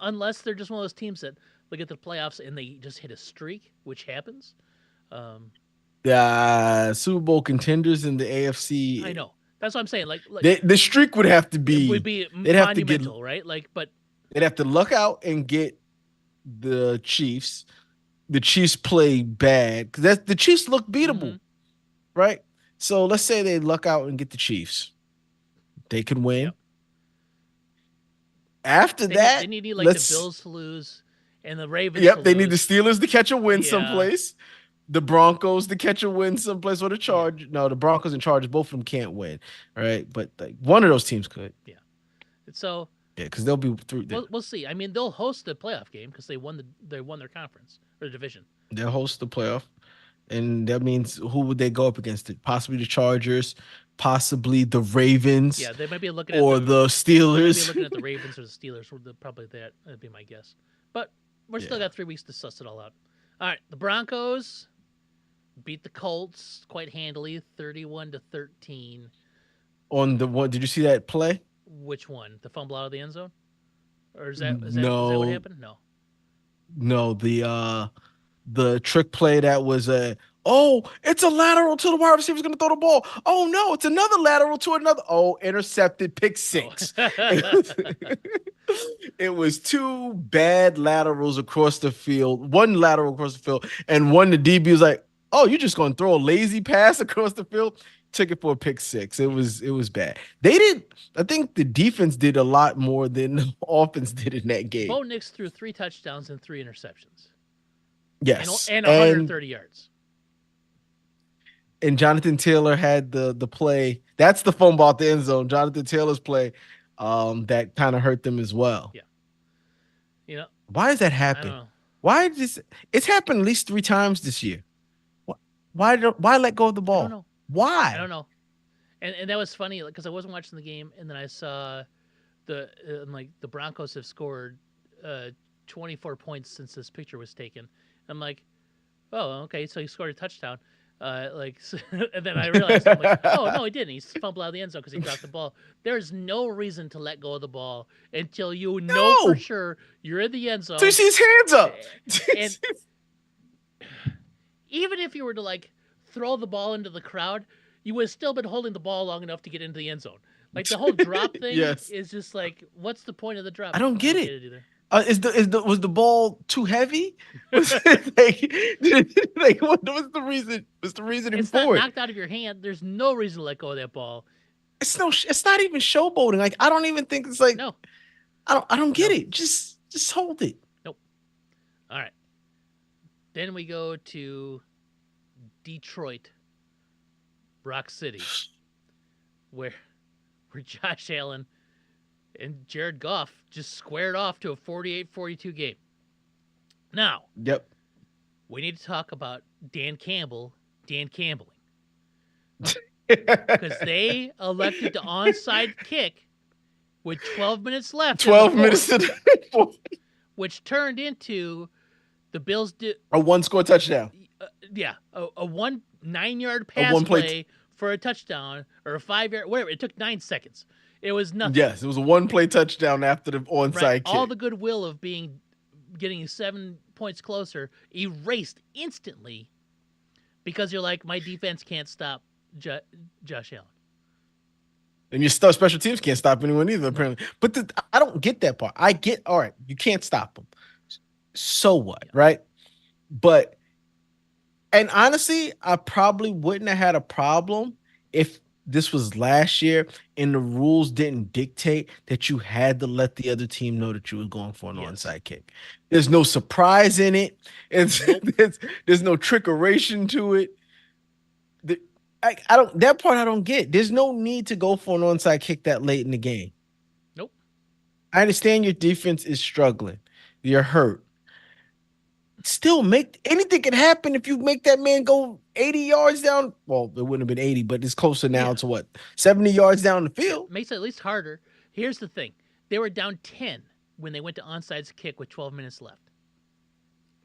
unless they're just one of those teams that look at the playoffs and they just hit a streak, which happens. Um, Super Bowl contenders in the I AFC. know. That's what I'm saying. Like The streak would have to it would be be they'd have to get monumental, right? Like, but they'd have to luck out and get the Chiefs. The Chiefs play bad because that's the Chiefs look mm-hmm, beatable, right? So let's say they luck out and get the Chiefs. They can yep. win. After They that, need like the let's Bills to lose and the Ravens to yep, they need the lose. Steelers to catch a win Yeah, someplace. The Broncos to catch a win someplace, or the yeah, Charge. No, the Broncos and Chargers, both of them can't win. All right. But like one of those teams could. yeah. So Yeah, because they'll be through we'll see. I mean, they'll host the playoff game because they won their conference or division. they'll host the playoff. And that means who would they go up against? It possibly the Chargers, possibly the Ravens Yeah, they might be looking at or the they might be Steelers. looking at the Ravens or the Steelers. Probably that. That'd be my guess. But we're still Yeah. got 3 weeks to suss it all out. All right, the Broncos beat the Colts quite handily, 31-13. On the one, did you see that play? Which one? The fumble out of the end zone, or is that what No, happened? No. no, the trick play that was a oh, it's a lateral to the wide receiver's gonna throw the ball. Oh no, it's another lateral to another. Oh, intercepted, pick Oh. six. It was two bad laterals across the field, one lateral across the field, and one the DB was like, "Oh, you're just gonna throw a lazy pass across the field." Took it for a pick six. It was bad. They did. I think the defense did a lot more than the offense did in that game. Bo Nix threw 3 touchdowns and 3 interceptions, Yes, and and 130 yards. Jonathan Taylor had the play. That's the fumble out the end zone. Jonathan Taylor's play, that kind of hurt them as well. Yeah, you know, Why does that I don't happen? know. Why does it's happened at least 3 times this year? Why let go of the I don't ball? know. I don't Why? know. And that was funny because I wasn't watching the game, and then I saw like the Broncos have scored uh, 24 points since this picture was taken. I'm like, oh, okay, so he scored a touchdown. And then I realized I'm like, oh no, he didn't. He fumbled out of the end zone because he dropped the ball. There's no reason to let go of the ball until you know for No. sure you're in the end So you zone. see his hands up. And even if you were to like throw the ball into the crowd, you would have still been holding the ball long enough to get into the end zone. Like the whole drop thing Yes. is just like, what's the point of the drop? I don't I get don't get it. it either. Is the was the ball too heavy? Was it like what was the reason? What's the reasoning It's not for it? knocked out of your hand. There's no reason to let go of that ball. It's not even showboating. Like I don't even think it's like No, I don't get no, it. Just hold it. nope. All right. Then we go to Detroit, Rock City, where Josh Allen and Jared Goff just squared off to a 48-42 game. Now, Yep. we need to talk about Dan Campbell, Dan Campbelling, because they elected to onside kick with 12 minutes left in the 12 minutes fourth, to the fourth. which turned into the Bills did, A one score touchdown. a 9-yard A pass one play. play for a touchdown or a 5-yard, whatever. It took 9 seconds. It was nothing. Yes, it was a one play touchdown after the Right. onside All kick. the goodwill of getting 7 points closer erased instantly because you're like, my defense can't stop Josh Allen. And your special teams can't stop anyone either, Nope. apparently. But I don't get that part. I get, all right, you can't stop them. So what, Yeah. right? But and honestly, I probably wouldn't have had a problem if this was last year and the rules didn't dictate that you had to let the other team know that you was going for an Yes. onside kick. There's no surprise in it. It's Nope. there's no trickeration to it. The, I don't that part I don't get. There's no need to go for an onside kick that late in the game. Nope. I understand your defense is struggling. You're hurt. Still make anything can happen if you make that man go 80 yards down. Well, it wouldn't have been 80, but it's closer now Yeah. to what 70 yards down the It field. makes it at least harder. Here's the thing: they were down 10 when they went to onside kick with 12 minutes left.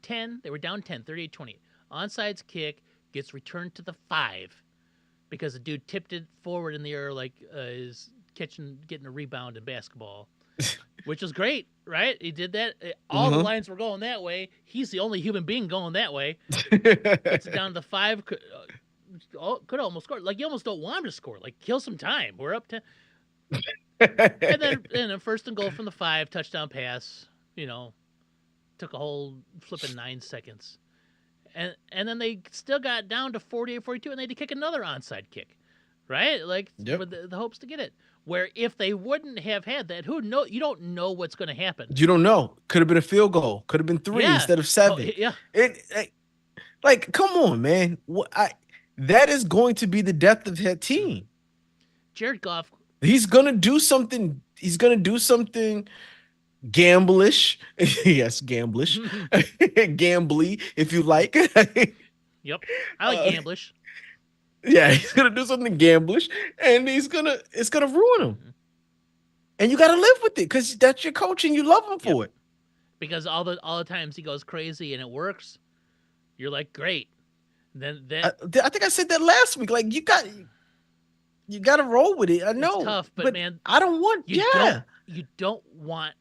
10. They were down 10, 38-28. Onside kick gets returned to the 5 because the dude tipped it forward in the air like is getting a rebound in basketball, which was great, right? He did that. All the Uh-huh. lines were going that way. He's the only human being going that way. Gets it down to the 5. Could almost score. Like, you almost don't want him to score. Like, kill some time. We're up to. And then first and goal from the 5, touchdown pass. You know, took a whole flipping 9 seconds. And then they still got down to 48-42, and they had to kick another onside kick, right? Like, Yep. with the hopes to get it. Where if they wouldn't have had that, who know? You don't know what's going to happen. You don't know. Could have been a field goal. Could have been three Yeah. instead of Oh, seven. yeah. Like, come on, man. That is going to be the death of that Mm-hmm. team. Jared Goff. He's gonna do something. He's gonna do something gamblish. Yes, gamblish, gambly, if you like. Yep. I like uh, Gamblish. yeah, he's gonna do something gamblish, and it's gonna ruin him. Mm-hmm. And you gotta live with it because that's your coach, and you love him Yep. for it. Because all the times he goes crazy and it works, you're like, great. Then I think I said that last week. Like you got to roll with it. I it's know, tough, but but man, I don't want. Yeah, you don't want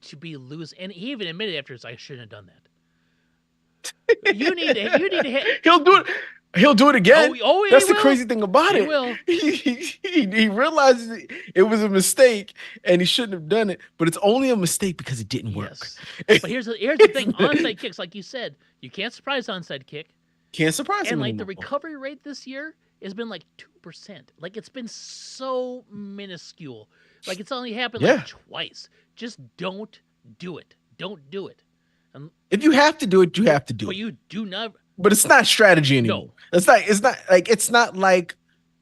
to be lose. And he even admitted afterwards, I shouldn't have done that. You need to hit. he'll do it. He'll do it Oh, again. oh, he That's the will. crazy thing about He it. will. He realizes it was a mistake and he shouldn't have done it, but it's only a mistake because it didn't work. Yes. But here's the thing: onside kicks, like you said, you can't surprise onside kick, Can't surprise and him like the anymore. recovery rate this year has been like 2%. Like, it's been so minuscule. Like, it's only happened like Yeah. twice. Just don't do it. Don't do it. And, If you have to do it, you have to do but it. you do not. But it's not strategy No. anymore. It's not like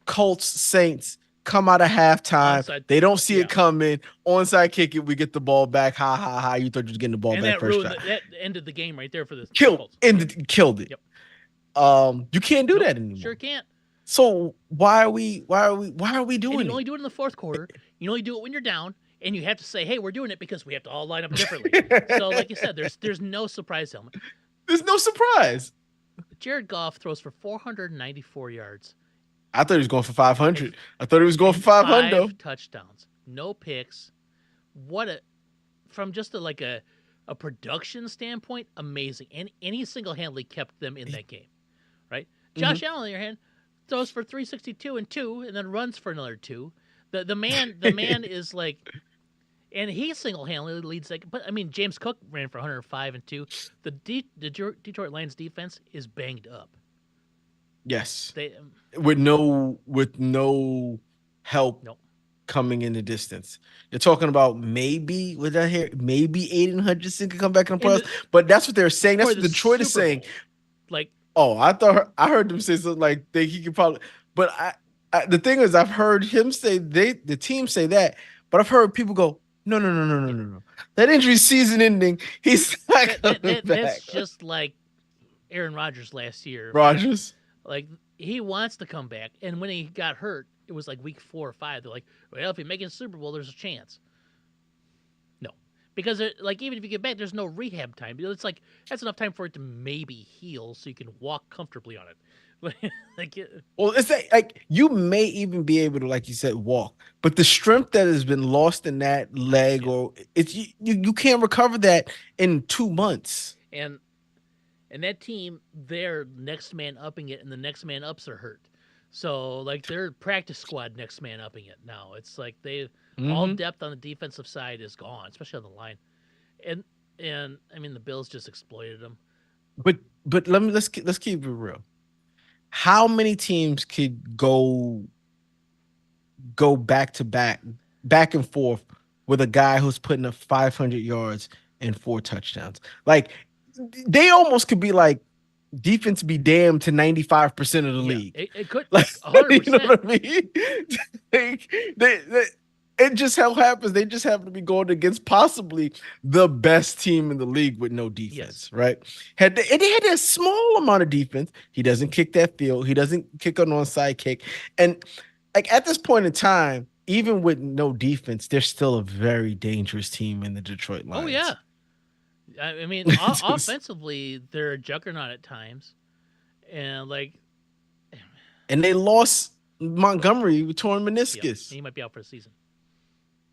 Colts Saints come out of halftime. Onside. They don't see Yeah. it coming. Onside kick it, we get the ball back. Ha ha ha. You thought you was getting the ball And back that first ruined drive. that ended the game right there for the Killed Colts. and killed it. Yep. You can't do Nope. that anymore. Sure can't. So why are we And doing you it? only do it in the fourth quarter. You only do it when you're down, and you have to say, "Hey, we're doing it because we have to all line up differently." So, like you said, there's no surprise element. There's no surprise. Jared Goff throws for 494 yards I thought he was going for and, 500. I thought he was going for and 500. 5 touchdowns, no picks. What a from just a production standpoint, amazing. And he single handedly kept them in that game, right? Mhm. Josh Allen, on the other hand, throws for 362 and 2, and then runs for another 2. The man is like, and he single handedly leads like. But I mean, James Cook ran for 105 and 2. The Detroit Lions defense is banged up. Yes. They With no help no coming in the distance. You're talking about maybe with that here, maybe Aiden Hutchinson could come back in the in playoffs. the But that's what they're saying. That's for what the Detroit is Super saying. Bowl, like Oh, I heard them say something like he could probably. But the thing is, I've heard him say the team say that, but I've heard people go, no, no, no, no, no, yeah. no, no. That injury season ending. He's not coming That's back. just like Aaron Rodgers last year. Rogers. Like, he wants to come back, and when he got hurt, it was like week 4 or 5. They're like, well, if you make it Super Bowl, there's a chance. No, because like, even if you get back, there's no rehab time. It's like that's enough time for it to maybe heal, so you can walk comfortably on it. Like, Well, it's like you may even be able to, like you said, walk, but the strength that has been lost in that leg, yeah, or it's you can't recover that in 2 months. and that team, they're next man upping it, and the next man ups are hurt. So like they're practice squad next man upping it now. It's like they all Hmm. depth on the defensive side is gone, especially on the line. And I mean the Bills just exploited them. But let's keep it real. How many teams could go back to back, back and forth with a guy who's putting up 500 yards and 4 touchdowns? Like they almost could be like defense be damned to 95% of the Yeah, league. it could Like, hundred you know percent. what I mean? Like, they it just how happens. They just happen to be going against possibly the best team in the league with no Yes. defense, right? And they had a small amount of defense. He doesn't kick that field. He doesn't kick an onside kick. And like at this point in time, even with no defense, they're still a very dangerous team in the Detroit Oh Lions. yeah. I mean, offensively, they're a juggernaut at times, and like, And they lost Montgomery with torn yep, meniscus. he might be out for the season.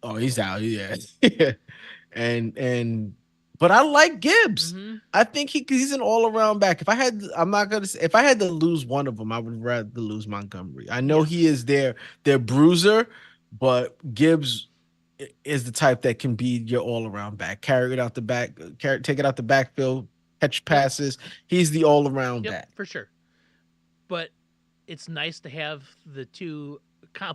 Oh, he's out. Yeah. Yeah. And but I like Gibbs. Mm-hmm. I think he's an all around back. If I had, I'm not gonna say if I had to lose one of them, I would rather lose Montgomery. I know Yeah. he is their bruiser, but Gibbs is the type that can be your all around back. Carry it out the back, take it out the backfield, catch Yep. passes. He's the all around Yep. back. For sure. But it's nice to have the two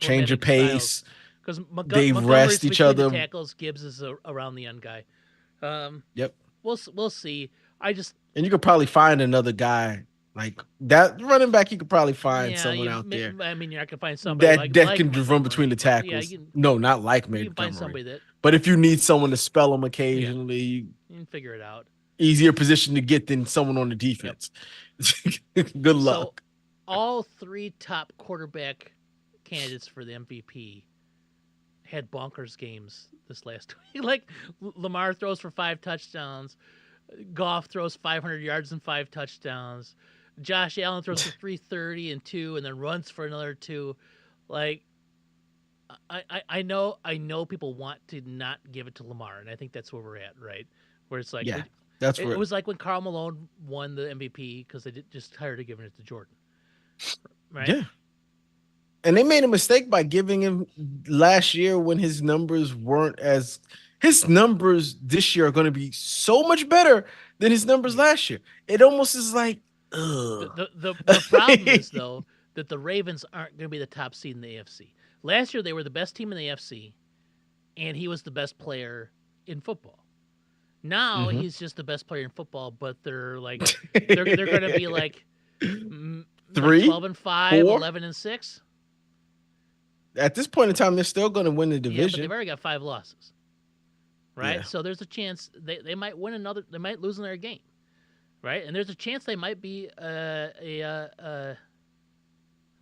Change of complementing styles pace. because They rest Montgomery's each between the other. tackles. Gibbs is around the end guy. Um, Yep. we'll see. I just And you could probably find another guy like that running back. You could probably find yeah. someone out there I mean, you're not gonna find somebody that like can run between Montgomery, the but yeah, tackles. No, not like you can find Montgomery. somebody that But if you need someone to spell them yeah occasionally, you can figure it out. easier position to get than someone on the Yep. defense. Good So luck. all three top quarterback candidates for the MVP had bonkers games this last week. Like Lamar throws for 5 touchdowns, Goff throws 500 yards and 5 touchdowns, Josh Allen throws for 330 and two, and then runs for another two. Like I know people want to not give it to Lamar, and I think that's where we're at, right? Where it's like Yeah, that's it where. was like when Carl Malone won the MVP because they just tired of giving it to Jordan, right? Yeah, and they made a mistake by giving him last year when his numbers weren't as. His numbers this year are going to be so much better than his numbers Yeah. last year. It almost is like, The ugh. the the problem is though that the Ravens aren't going to be the top seed in the AFC. Last year they were the best team in the AFC, and he was the best player in football. Now Mhm. he's just the best player in football, but they're going to be like Three, 12 and 5, four. 11 and 6. At this point in time, they're still going to win the Yeah, but they've division. already got 5 losses, right? Yeah, So there's a chance they might win another. They might lose another game, right? And there's a chance they might be they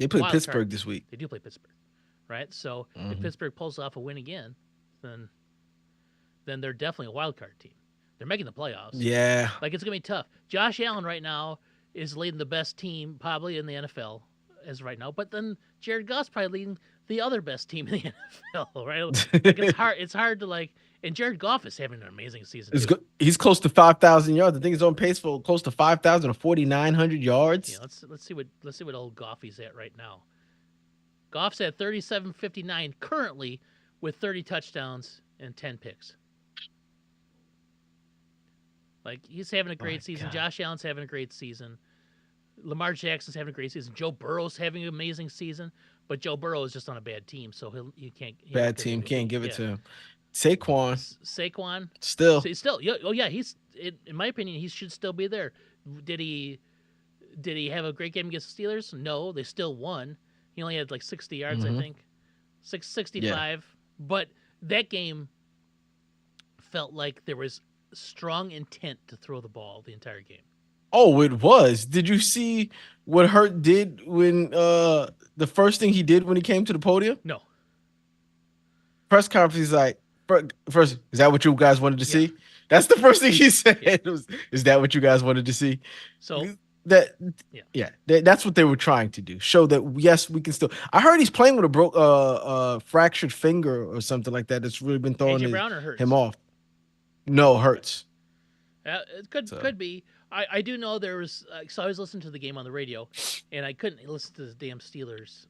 play wild card Pittsburgh team. this week. They do play Pittsburgh, right? So if Mhm. Pittsburgh pulls off a win again, then they're definitely a wild card team. They're making the playoffs. Yeah, Like it's gonna be tough. Josh Allen right now is leading the best team probably in the NFL as right now, but then Jared Goff's probably leading the other best team in the NFL, right? Like it's hard. It's hard to like. And Jared Goff is having an amazing season it's too. good. He's close to 5,000 yards. I think he's on pace for close to 5,000 or 4,900 Yeah, yards. let's see what old Goffy's at right now. Goff's at 37.59 currently with 30 touchdowns and 10 picks. Like he's having a My great season. God, Josh Allen's having a great season. Lamar Jackson's having a great season. Joe Burrow's having an amazing season, but Joe Burrow is just on a bad team, so he's not bad getting team can't MVP. give it Yeah, to him. Saquon Saquon, still. so he's still yeah, oh yeah, in my opinion he should still be there. Did he did he have a great game against the Steelers? No, they still won. He only had like 60 yards, I Hmm. think, Yeah. 665. But that game felt like there was strong intent to throw the ball the entire game. Oh, it was. Did you see what Hurt did when the first thing he did when he came to the podium? No, Press conference, he's like, first, is that what you guys wanted to yeah, see? That's the first thing he said. yeah. Is that what you guys wanted to see? So That yeah, yeah, that's what they were trying to do. Show that yes, we can still. I heard he's playing with a fractured finger or something like that. That's really been throwing AJ Brown or him Hurts. off. No, Okay, hurts. it could So be. I do know there was. So I was listening to the game on the radio, and I couldn't listen to the damn Steelers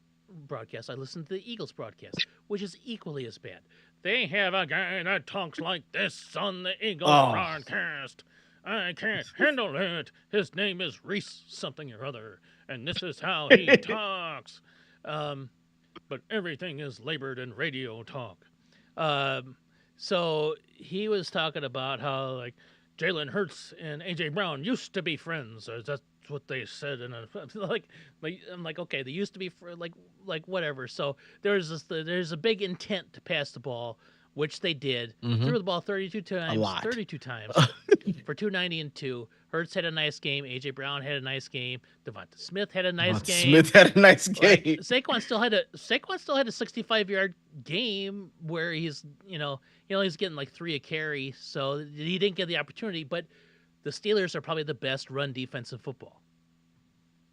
broadcast. I listened to the Eagles broadcast, which is equally as bad. They have a guy that talks like this on the Eagles Oh, broadcast. I can't handle it. His name is Reese something or other, and this is how he talks. Um, but everything is labored in radio talk. Um, so he was talking about how like Jalen Hurts and AJ Brown used to be friends, or that's what they said. And like I'm like, okay, they used to be like whatever. So there's a big intent to pass the ball, which they did. mm-hmm. Threw the ball A lot. 32 times for 290 and two. Hurts had a nice game. AJ Brown had a nice game. Devonta Smith had a nice Devonta game. Smith had a nice Like game. Saquon still had a 65-yard game where he's getting like 3 a carry, so he didn't get the opportunity. But the Steelers are probably the best run defense in football.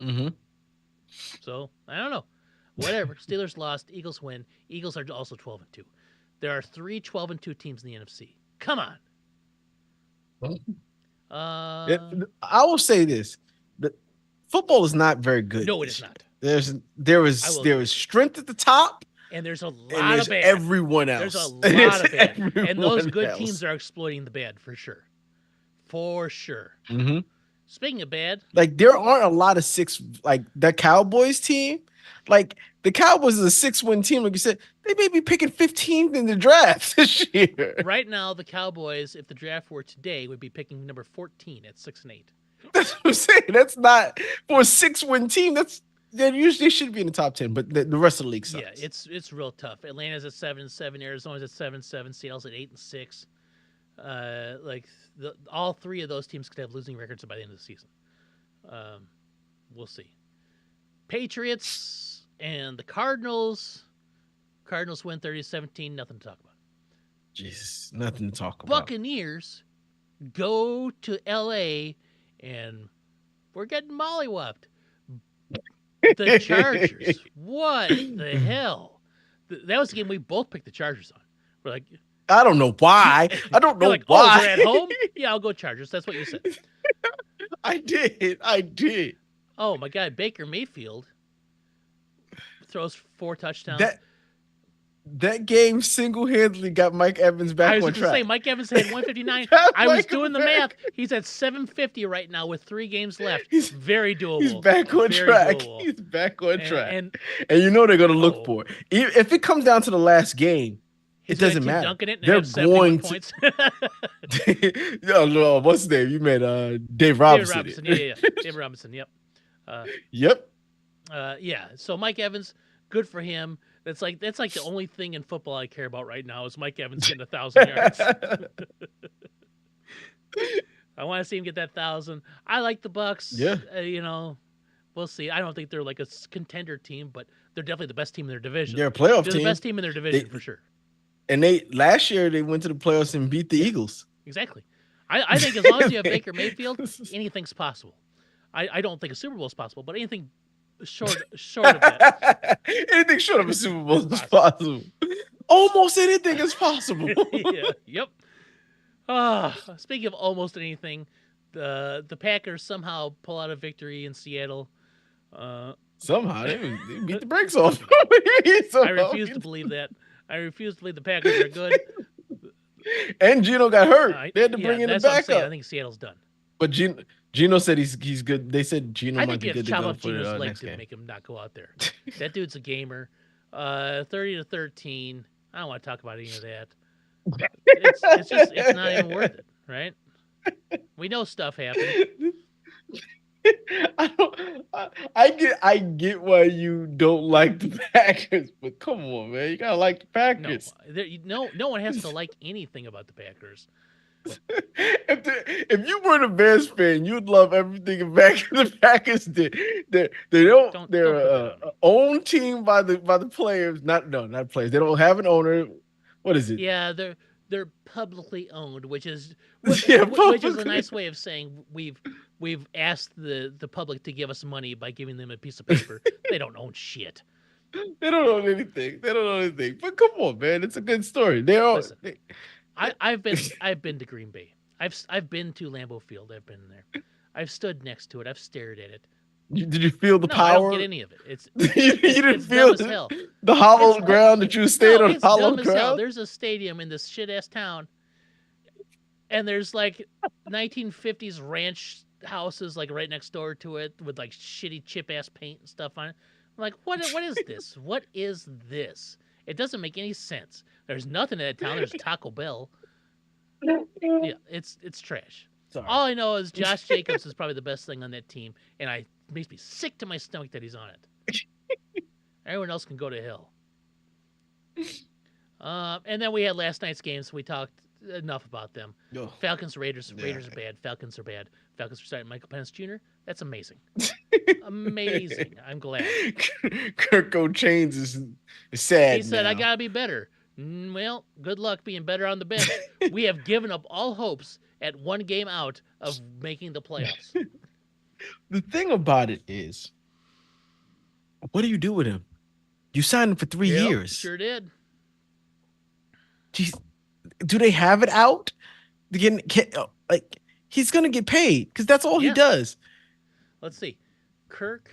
Mm-hmm. So I don't know. Whatever. Steelers lost. Eagles win. Eagles are also 12-2. There are 3 12-2 teams in the NFC. Come on. Uh, I will say this: the football is not very good. no, it this is year. not. I will There agree. was strength at the top, And there's a and lot of there's bad. everyone There's a else. lot of bad. And those Everyone good else. teams are exploiting the bad for sure. For sure. Mm-hmm. Speaking of bad, Like there aren't a lot of six. Like the Cowboys team, like the Cowboys is a 6-win team. Like you said, they may be picking 15th in the draft this year. right now the Cowboys, if the draft were today, would be picking number 14 at 6-8. That's what I'm saying. That's not for a 6-win team. They usually should be in the top 10, but the rest of the league sucks. Yeah, it's real tough. Atlanta's at 7-7, Arizona's at 7-7, Seattle's at 8-6. All 3 of those teams could have losing records by the end of the season. We'll see. Patriots and the Cardinals. Cardinals win 30-17. Nothing to talk about. Jesus, nothing to talk about. Buccaneers go to L.A. and we're getting mollywopped. The Chargers. What the hell? That was the game we both picked the Chargers on. We're like, I don't know why. I don't know like, why. oh, they're at home? Yeah, I'll go Chargers. That's what you said. I did. Oh my God, Baker Mayfield throws 4 touchdowns. That game single-handedly got Mike Evans back I was on going to say track. Mike Evans had 159. I was doing the math. He's at 750 right now with 3 games left. Very doable. He's back on Very track. doable. He's back on track. And you know they're going to look for it. If it comes down to the last game, it doesn't matter. Dunking it and They're have 71 going points. to. No, what's his name? You meant Dave Robinson. David Robinson. Yeah. David Robinson. Yep. Yep. Yeah. So Mike Evans, good for him. That's like the only thing in football I care about right now is Mike Evans getting 1,000 yards. I want to see him get that 1,000. I like the Bucks. Yeah. We'll see. I don't think they're like a contender team, but they're definitely the best team in their division. They're a playoff They're team. the best team in their division for sure. And last year they went to the playoffs and beat the Eagles. Exactly. I think as long as you have Baker Mayfield, anything's possible. I don't think a Super Bowl is possible, but anything short of that. Anything short of a Super Bowl is possible. Almost anything is possible. Yeah. Yep. Speaking of almost anything, the Packers somehow pull out a victory in Seattle. Somehow they beat the brakes off. I refuse to believe that. I refuse to believe the Packers are good. And Gino got hurt. They had to bring in the backup. I think Seattle's done. But Gino said he's good. They said Gino I might think be you have good to to chop go up for Gino's the leg next to game. make him not go out there. That dude's a gamer. 30-13. I don't want to talk about any of that. It's not even worth it, right? We know stuff happened. I get why you don't like the Packers, but come on, man, you gotta like the Packers. No one has to like anything about the Packers. If you were a Bears fan, you'd love everything the Packers did. They're an owned team by the players. Not players. They don't have an owner. What is it? Yeah, they're publicly owned, which is Yeah, which is a nice way of saying we've asked the public to give us money by giving them a piece of paper. They don't own shit. They don't own anything. But come on, man, it's a good story. I've been to Green Bay. I've been to Lambeau Field. I've been there. I've stood next to it. I've stared at it. Did you feel the No, I don't get power? any of it. It's You didn't it's dumb feel as hell. the It's hollow ground that you stayed no, on it's hollow dumb as hell. ground? There's a stadium in this shit ass town, and there's like 1950s ranch houses like right next door to it with like shitty chip ass paint and stuff on it. I'm like, what is this? What is this? It doesn't make any sense. There's nothing in that town. There's Taco Bell. Yeah, it's trash. Sorry. All I know is Josh Jacobs is probably the best thing on that team, and it makes me sick to my stomach that he's on it. Everyone else can go to hell. And then we had last night's games. We talked enough about them. Oh, Falcons, Raiders. yeah. Raiders are bad. Falcons are bad. Falcons are starting Michael Penix Jr. That's amazing. Amazing. I'm glad. Kirko Chains is He sad said, I now. got to be better. Well, good luck being better on the bench. We have given up all hopes at one game out of making the playoffs. The thing about it is, what do you do with him? You signed him for 3 years. Sure did. Jeez, do they have it out? Like he's gonna get paid because that's all he Yeah. does. Let's see. Kirk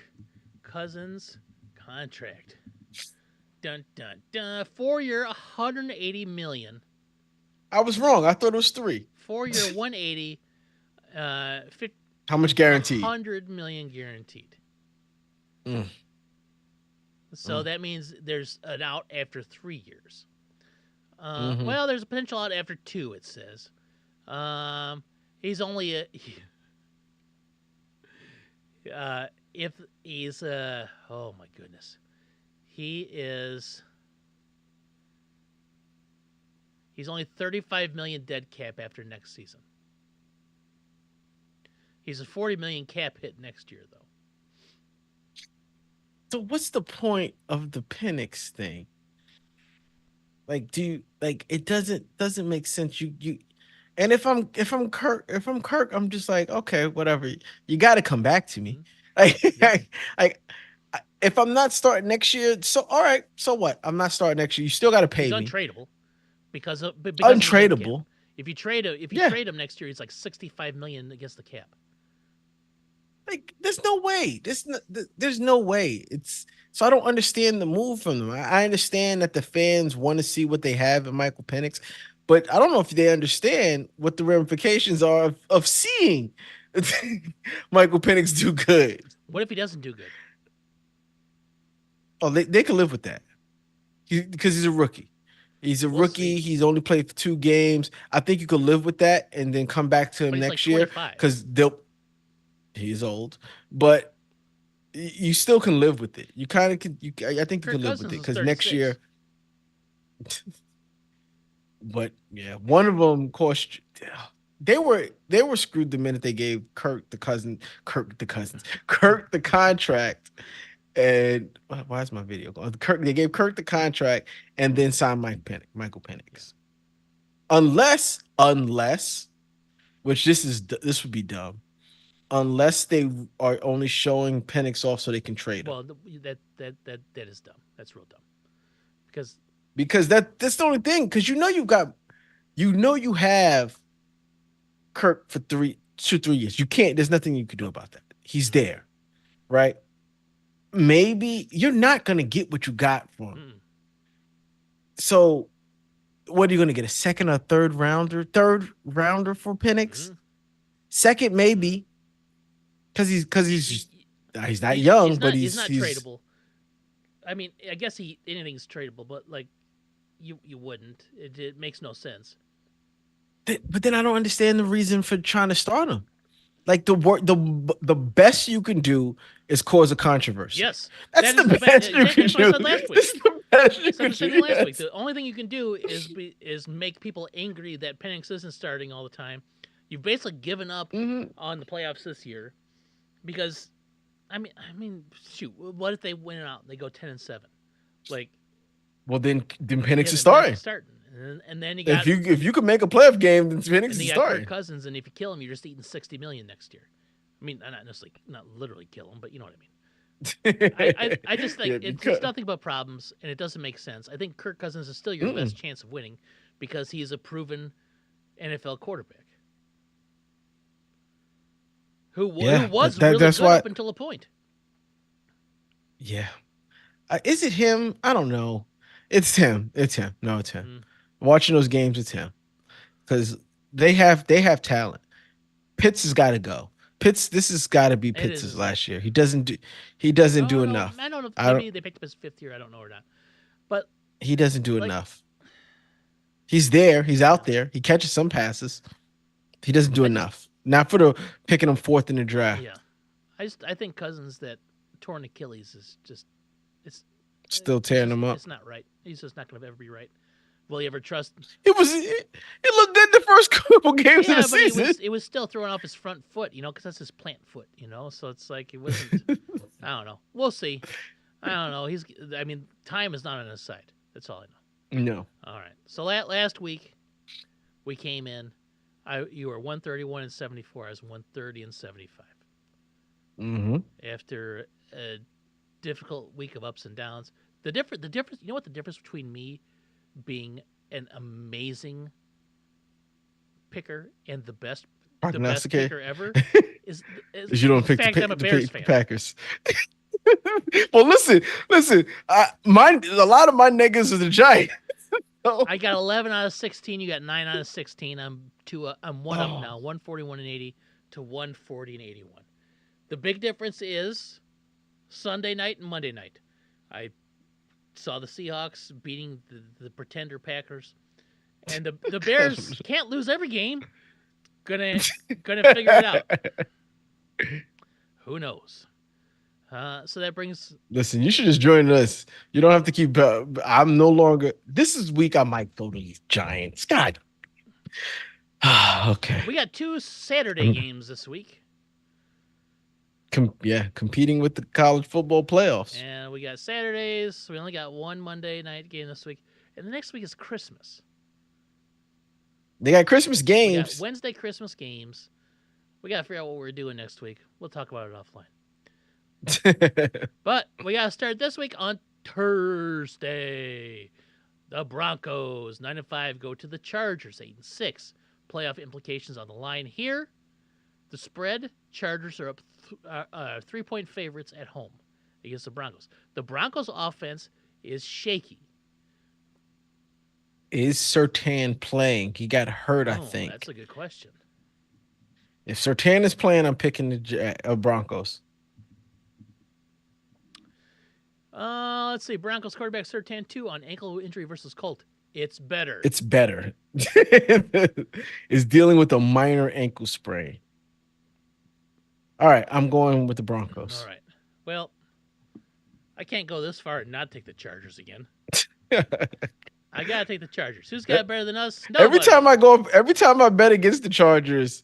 Cousins contract. Dun dun dun. 4-year, 180 million. I was wrong. I thought it was 3. 4-year, 180. How much guaranteed? 100 million guaranteed. Mm. So that means there's an out after 3 years. Mhm. Well, there's a potential out after 2. It says. He's only if he's oh my goodness, he's only 35 million dead cap after next season. He's a 40 million cap hit next year though. So what's the point of the Penix thing? Like, do you like it? Doesn't make sense. You and if I'm Kirk, I'm just like, okay, whatever. You got to come back to me. Yep. Like, if I'm not starting next year, so all right, so what? I'm not starting next year. You still got to He's pay me. untradeable because of the dead cap. Untradeable. If you trade Yeah. him next year, he's like 65 million against the cap. Like, there's no way. There's no way. It's so I don't understand the move from them. I understand that the fans want to see what they have in Michael Penix, but I don't know if they understand what the ramifications are of seeing Michael Penix do good. What if he doesn't do good? Oh, they can live with that. Because he's a rookie. He's a We'll rookie. see. He's only played for 2 games. I think you could live with that and then come back to him But he's next like year 25. because he's old, but you still can live with it. You kind of can. I think you Kirk can live with Cousins it is because 36. next year. But yeah, one of them cost. They were screwed the minute they gave Kirk the contract. And why is my video going? They gave Kirk the contract and then signed Michael Penix. Unless, which this would be dumb. Unless they are only showing Penix off so they can trade him. Well, that is dumb. That's real dumb. Because that's the only thing. Because you have Kirk for 3 years. You can't. There's nothing you can do about that. He's there, right? Maybe you're not gonna get what you got from him. So, what are you gonna get? A second or third rounder? Third rounder for Penix? Second, maybe. Because he's not young, but he's not tradable. I mean, I guess anything's tradable, but like you wouldn't. It makes no sense. But then I don't understand the reason for trying to start him. Like the best you can do is cause a controversy. Yes, that's the best you can do. Last week. That's the best you can do. Last week. The only thing you can do is make people angry that Penix isn't starting all the time. You've basically given up on the playoffs this year because, I mean, shoot, what if they win it out? They go 10-7, like. Well, then Penix is starting. And then you got if you can make a playoff game, then Penix is starting. Kirk Cousins, and if you kill him, you're just eating 60 million next year. I mean, not necessarily, not literally kill him, but you know what I mean. I just think it's nothing but problems, and it doesn't make sense. I think Kirk Cousins is still your best chance of winning because he's a proven NFL quarterback. who Yeah, was really that's good why. up until a point. Yeah, is it him? I don't know. It's him. It's him. No, it's him. Mm, Watching those games, it's him because they have talent. Pitts has got to go. Pitts, this has got to be it is Pitts's his last last year. year. He doesn't do Oh no, enough. I don't know. If I don't. maybe they picked up his fifth year. I don't know or not. But He doesn't do like, enough. He's there. He's yeah, out there. He catches some passes. He doesn't do I just enough. Not for the picking him fourth in the draft. yeah, I think Cousins that torn Achilles is just it's Still tearing him up. it's not right. He's just not going to ever be right. Will he ever trust? It looked good the first couple games of the Yeah, but season. it was still throwing off his front foot, because that's his plant foot, So it's like it wasn't. I don't know. We'll see. I don't know. I mean, time is not on his side. That's all I know. No. All right. So last week we came in. You were 131-74. I was 130-75. Mm-hmm. After a difficult week of ups and downs, the difference. You know what the difference between me being an amazing picker and the best Prognosticate. picker ever is You don't the pick fact I'm a Bears the fan. Packers. Well, listen. A lot of my niggas are the Giants. Oh, I got 11 out of 16. You got 9 out of 16. I'm one up oh, now, 141-80 to 140-81. The big difference is Sunday night and Monday night. I saw the Seahawks beating the pretender Packers, and the Bears can't lose every game. Gonna gonna figure it out. Who knows? So that brings. listen, you should just join us. You don't have to keep. I'm no longer. This is week. I might go to these Giants. God. Okay. We got 2 Saturday games this week, Yeah, competing with the college football playoffs. and we got Saturdays. We only got 1 Monday night game this week, and the next week is Christmas. They got Christmas We got games. Wednesday Christmas games. We got to figure out what we're doing next week. We'll talk about it offline. But we got to start this week on Thursday. The Broncos 9-5 go to the Chargers 8-6. Playoff implications on the line here. The spread: Chargers are up 3-point favorites at home against the Broncos. The Broncos offense is shaky. Is Sertan playing? He got hurt, I Oh, that's think. a good question. If Sertan is playing, I'm picking the Broncos. Let's see. Broncos quarterback Sertan 2 on ankle injury versus Colt. It's better. It's better. Is dealing with a minor ankle sprain. All right, I'm going with the All Broncos. right. Well, I can't go this far and not take the Chargers again. I gotta take the Chargers. Who's got better than us? Nobody. Every time I bet against the Chargers,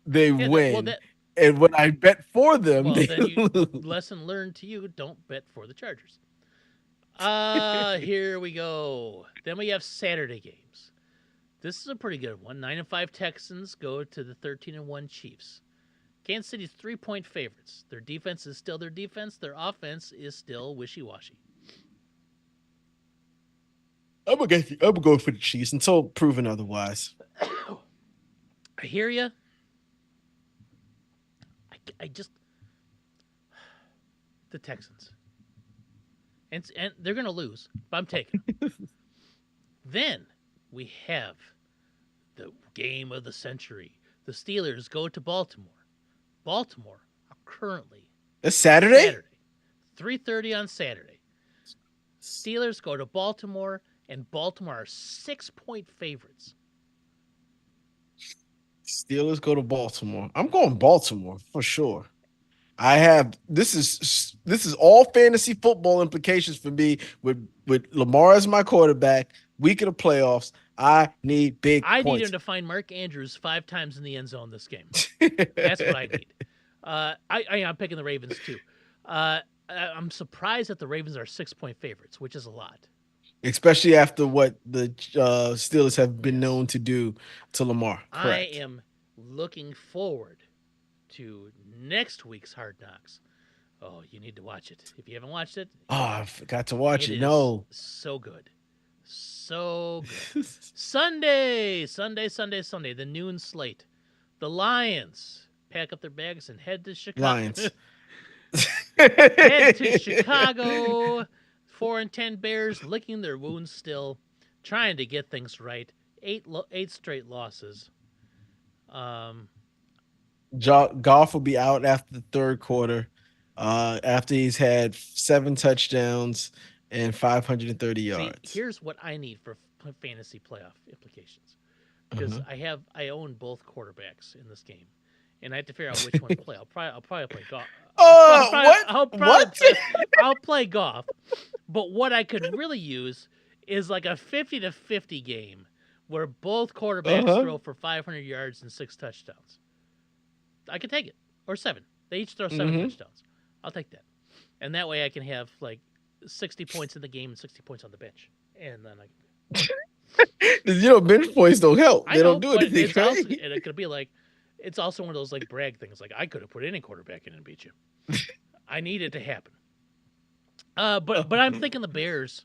they Yeah. win. And when I bet for them, Well, they then you lose. lesson learned to you: don't bet for the Chargers. Here we go. Then we have Saturday games. This is a pretty good one. 9-5 Texans go to the 13-1 Chiefs. Kansas City's 3-point favorites. Their defense is still their defense. Their offense is still wishy-washy. I'm gonna go for the Chiefs until proven otherwise. I hear you. I just the Texans, and they're gonna lose, but I'm taking them. Then we have the game of the century. The Steelers go to Baltimore. Baltimore are currently It's Saturday. Saturday, 3:30 on Saturday. Steelers go to Baltimore, and Baltimore are 6-point favorites. Steelers go to Baltimore. I'm going Baltimore for sure. I have this is all fantasy football implications for me with Lamar as my quarterback. Week of the playoffs. I need big I need him points. to find Mark Andrews 5 times in the end zone this game. That's what I need. I'm picking the Ravens too. I'm surprised that the Ravens are 6-point favorites, which is a lot. Especially after what the Steelers have been Yes. known to do to Lamar. I Correct. am looking forward to next week's Hard Knocks. Oh, you need to watch it. If you haven't watched it, Oh, I forgot to watch it it. is No. so good. So good. Sunday. The noon slate. The Lions pack up their bags and head to Chicago. Lions. Head to Chicago. 4-10 Bears licking their wounds still, trying to get things right. Eight straight losses. Um, Goff will be out after the third quarter. After he's had 7 touchdowns and 530 See, yards. here's what I need for fantasy playoff implications because Uh-huh. I own both quarterbacks in this game, and I have to figure out which one to play. I'll probably play golf. What? What? I'll play golf. But what I could really use is like a 50-50 game where both quarterbacks Uh-huh. throw for 500 yards and 6 touchdowns. I could take it, or 7. They each throw 7 touchdowns. I'll take that, and that way I can have like 60 points in the game and 60 points on the bench, and then Bench points don't help. I They don't know, do but anything, it's also right? and it could be like it's also one of those like brag things. Like I could have put any quarterback in and beat you. I need it to happen. But I'm thinking the Bears,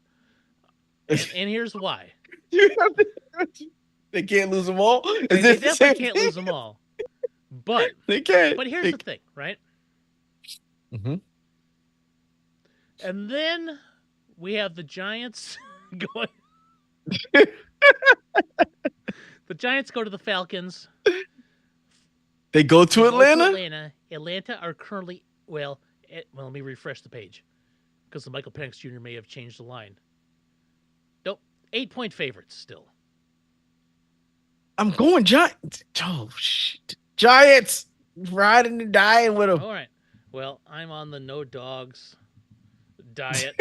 and here's why. You have they can't lose them all. They, Is they this the definitely same can't thing? lose them all. But They can't. but here's the thing, right? Mhm. And then we have the Giants going. The Giants go to the Falcons. They go to They go to Atlanta. Atlanta. Atlanta are currently let me refresh the page because the Michael Penix Jr. may have changed the line. Nope, 8-point favorites still. I'm going Giants. Oh shit! Giants riding and dying with them. All right. Well, I'm on the no dogs diet.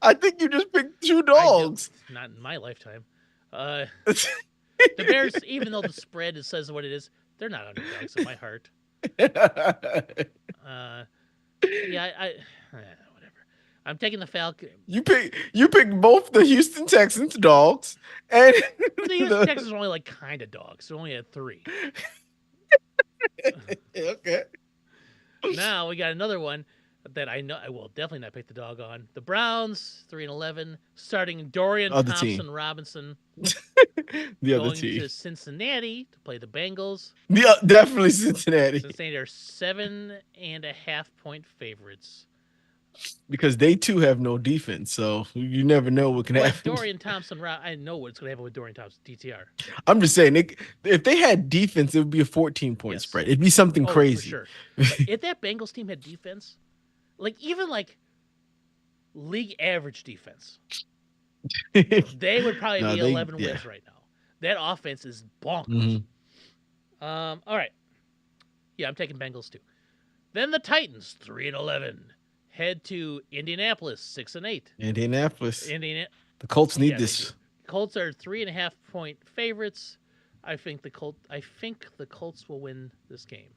I think you just picked two I do dogs. not in my lifetime. Uh, the Bears, even though the spread says what it is, they're not underdogs in my heart. Uh, yeah, whatever. I'm taking the Falcon. you pick both the Houston Texans dogs and Well, the Houston Texans are only like kind of dogs. They only had 3. okay. Now we got another one that I know I will definitely not pick the dog on. The Browns, 3-11, starting Dorian Other team. Thompson Robinson, The other going team. to Cincinnati to play the Bengals. Definitely Cincinnati. Cincinnati are 7.5-point favorites. Because they too have no defense, so you never know what can But happen. Dorian Thompson, I know what's going to happen with Dorian Thompson, DTR. I'm just saying, if they had defense, it would be a 14-point Yes. spread. It'd be something For crazy. sure. If that Bengals team had defense, like even like league average defense, they would probably be 11 wins right now. That offense is bonkers. All right. Yeah, I'm taking Bengals too. Then the Titans, 3-11, head to Indianapolis, 6-8. Indianapolis. The Colts need this. Colts are 3.5-point favorites. I think the Colts will win this game.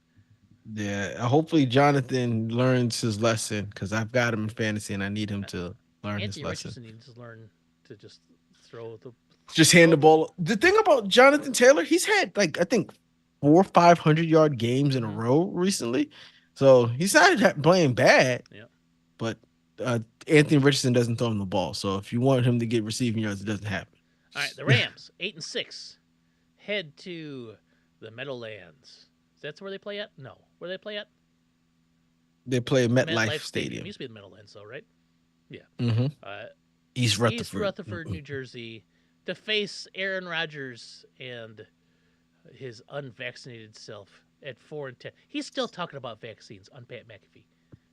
Yeah, hopefully Jonathan learns his lesson because I've got him in fantasy and I need him to learn his Anthony lesson. Richardson needs to learn to just hand the ball. The thing about Jonathan Taylor, he's had like I think 400-500 yard games in a row recently, so he's not playing bad. Yeah, but Anthony Richardson doesn't throw him the ball, so if you want him to get receiving yards, it doesn't happen. All right, the Rams 8-6 head to the Meadowlands. That's where they play at? No, where they play at? They play at MetLife Stadium. It used to be the Meadowlands, though, right? Yeah. Mm-hmm. East Rutherford. East Rutherford, New Jersey, to face Aaron Rodgers and his unvaccinated self at 4-10. He's still talking about vaccines on Pat McAfee.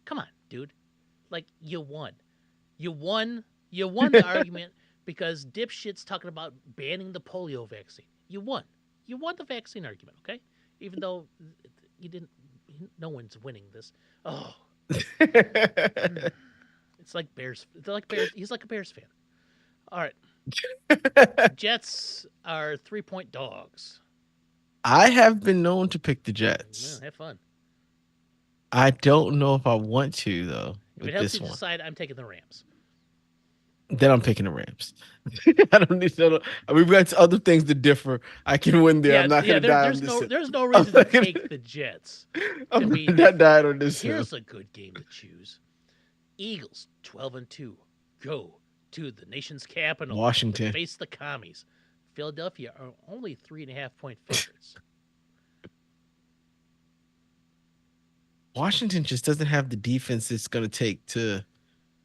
Come on, dude. Like, you won. You won the argument because dipshit's talking about banning the polio vaccine. You won. You won the vaccine argument, okay? Even though you didn't, no one's winning this. Oh. It's like Bears. They're like Bears. He's like a Bears fan. All right. Jets are 3-point dogs. I have been known to pick the Jets. Have fun. I don't know if I want to though. If it helps you decide, I'm taking the Rams. Then I'm picking the Rams. I don't need to. We've got other things to differ. I can win there. I'm not going to die on this. There's no reason to take the Jets. I'm not dying on this. Here's a good game to choose. Eagles 12-2 go to the nation's capital, Washington, to face the commies. Philadelphia are only 3.5-point favorites. Washington just doesn't have the defense it's going to take to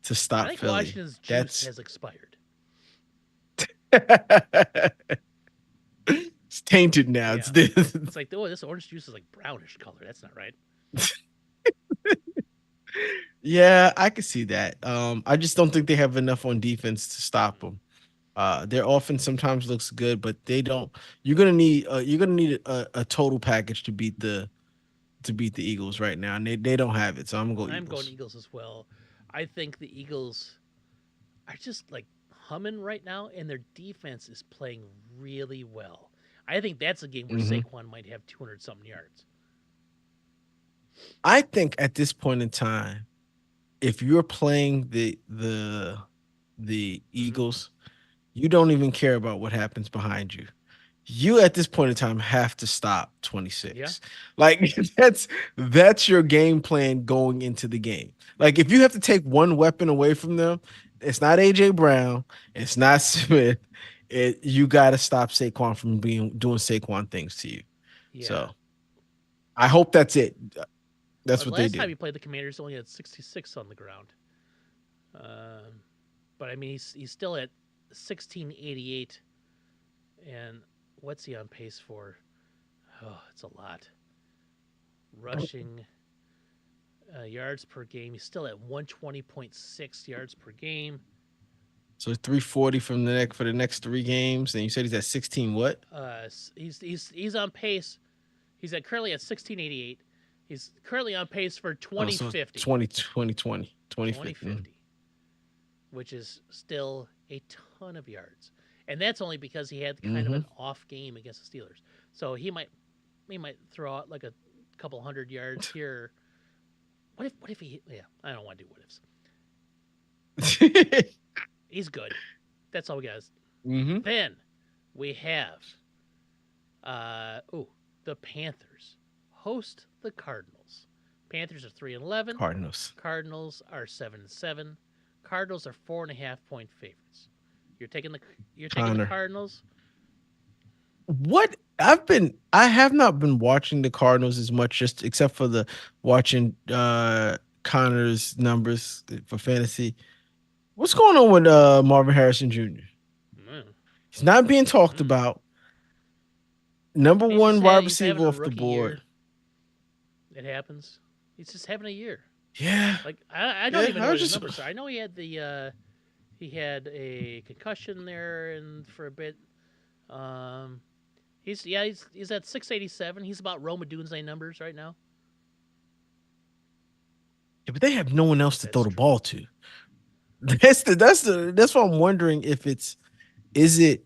I stop think Philly. Washington's juice That's has expired. it's tainted now. It's Yeah. this. It's like, oh, this orange juice is like brownish color. That's not right. Yeah, I can see that. I just don't think they have enough on defense to stop them. Their offense sometimes looks good, but they don't. You're gonna need a total package to beat the Eagles right now, and they don't have it. So I'm gonna go I'm going Eagles. Eagles as well. I think the Eagles are just like humming right now, and their defense is playing really well. I think that's a game where Hmm. Saquon might have 200 something yards. I think at this point in time, if you're playing the Mm-hmm. Eagles, you don't even care about what happens behind you. You at this point in time have to stop Yeah. 26. Like that's your game plan going into the game. Like if you have to take one weapon away from them, it's not AJ Brown, it's not Smith. You got to stop Saquon from being doing Saquon things to you. Yeah. So I hope that's it. That's The what they last do. time he played the Commanders, only had 66 on the ground. Um, but I mean, he's still at 1688, and what's he on pace for? Oh, it's a lot. Rushing yards per game. He's still at 120.6 yards per game. So 340 from the next 3 games, and you said he's at 16. What? He's on pace. He's at currently at 1688. He's currently on pace for Oh, so 2050. 20, 20, 20, 20. 2050, which is still a ton of yards. And that's only because he had kind of Mm-hmm. an off game against the Steelers. So he might throw out like a couple hundred yards here. What if he yeah, I don't want to do what ifs. He's good. That's all we got. Mm-hmm. Then we have the Panthers host the Cardinals. Panthers are 3-11. Cardinals. Cardinals are 7-7. Cardinals are 4.5 point favorites. You're taking the you're taking the Connor. Cardinals. I have not been watching the Cardinals as much, just except for the watching Connor's numbers for fantasy. What's going on with Marvin Harrison Jr.? Mm, He's not being talked mm. about. Number He's just one had wide he's having receiver a off the rookie board. year. It happens. He's just having a year. Yeah. Like I don't Yeah. even I know was what his just numbers are. I know he had a concussion there and for a bit. Um, he's at 687. He's about Roma Dunze numbers right now. yeah, but they have no one else If to that's throw the true. ball to. That's what I'm wondering if is it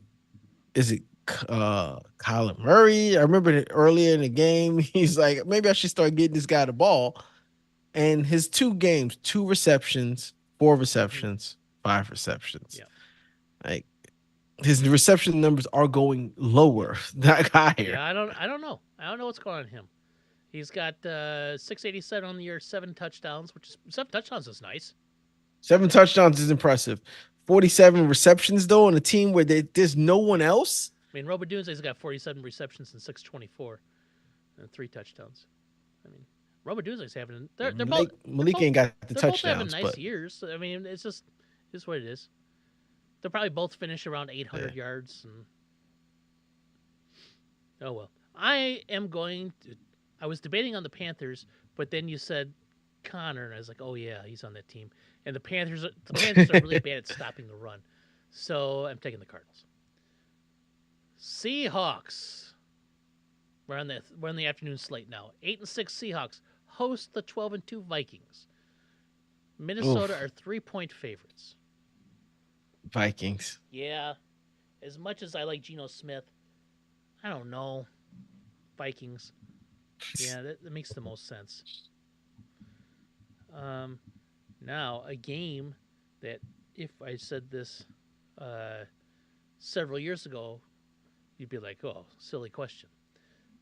is it Kyler Murray? I remember that earlier in the game, he's like, maybe I should start getting this guy the ball. And his 2 games, 2 receptions, four Mm-hmm. receptions, 5 receptions. Yeah. Like his reception numbers are going lower, not higher. Yeah, I don't know. I don't know what's going on in him. He's got 687 on the year, 7 touchdowns, which is 7 touchdowns is nice. 7 touchdowns is impressive. 47 receptions though on a team where there's no one else. I mean, Robert Dunze's got 47 receptions and 624 and 3 touchdowns. I mean, Robert Dunze's having they're both they're Malik both ain't got the they're both touchdowns, having but nice years. I mean, it's what it is. They'll probably both finish around yeah. 800 yards and oh well. I am going to. I was debating on the Panthers, but then you said Connor, and I was like, oh yeah, he's on that team. And the Panthers are really bad at stopping the run, so I'm taking the Cardinals. Seahawks. We're on the afternoon slate now. 8-6 Seahawks host the 12-2 Vikings. Minnesota Oof, are 3 point favorites. Vikings. Yeah, as much as I like Geno Smith, I don't know. Vikings. Yeah, that makes the most sense. Um, Now a game that if I said this uh, several years ago, you'd be like, "Oh, silly question."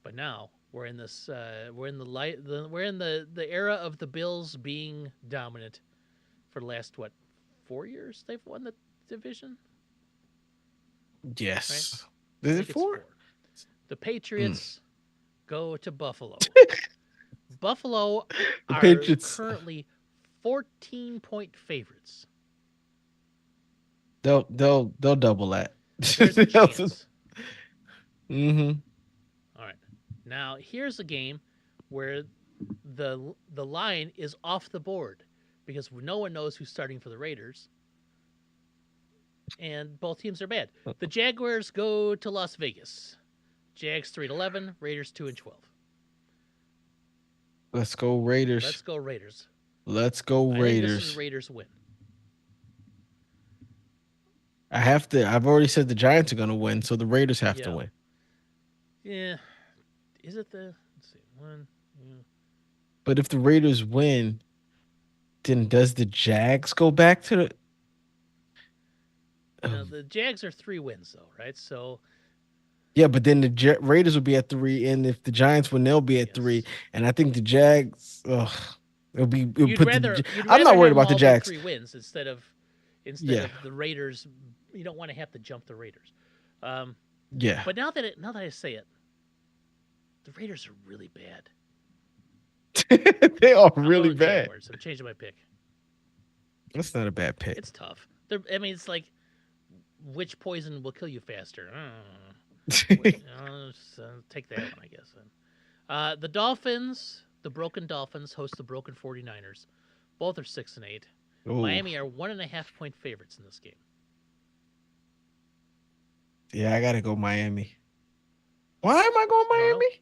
But now we're in this. We're in the light. We're in the era of the Bills being dominant for the last 4 years. They've won the division, right? Yes. I Is it think it's 4? four. The Mm. Patriots go to Buffalo. Buffalo The are Patriots, currently 14-point favorites. they'll double that. There's a chance. Mm-hmm. All right. Now here's a game where the line is off the board because no one knows who's starting for the Raiders, and both teams are bad. The Jaguars go to Las Vegas. Jags 3-11, Raiders 2-12. Let's go Raiders. Let's go Raiders. Let's go I think this is a Raiders. Raiders win. I have to. I've already said the Giants are going to win, so the Raiders have to Yeah. win. Yeah. Is it the let's see, one, yeah. But if the Raiders win, then does the Jags go back to the? Now Um, the Jags are 3 wins though, right? So yeah, but then the Raiders will be at 3, and if the Giants win, they'll be at 3. yes. And I think the Jags, it'll You'd put the. rather you'd I'm rather not worried have them about the all be Jags. 3 wins instead Yeah, of the Raiders. You don't want to have to jump the Raiders. Um, yeah, but now that I say it, the Raiders are really bad. they are I'm really going bad. Jaguars. I'm changing my pick. That's not a bad pick. It's tough. I mean, it's like which poison will kill you faster? Take that one, I guess. The Dolphins, the Broken Dolphins, host the Broken 49ers. Both are 6-8. Oh, Miami are 1.5 point favorites in this game. yeah, I gotta go Miami. Why am I going I don't know. Miami?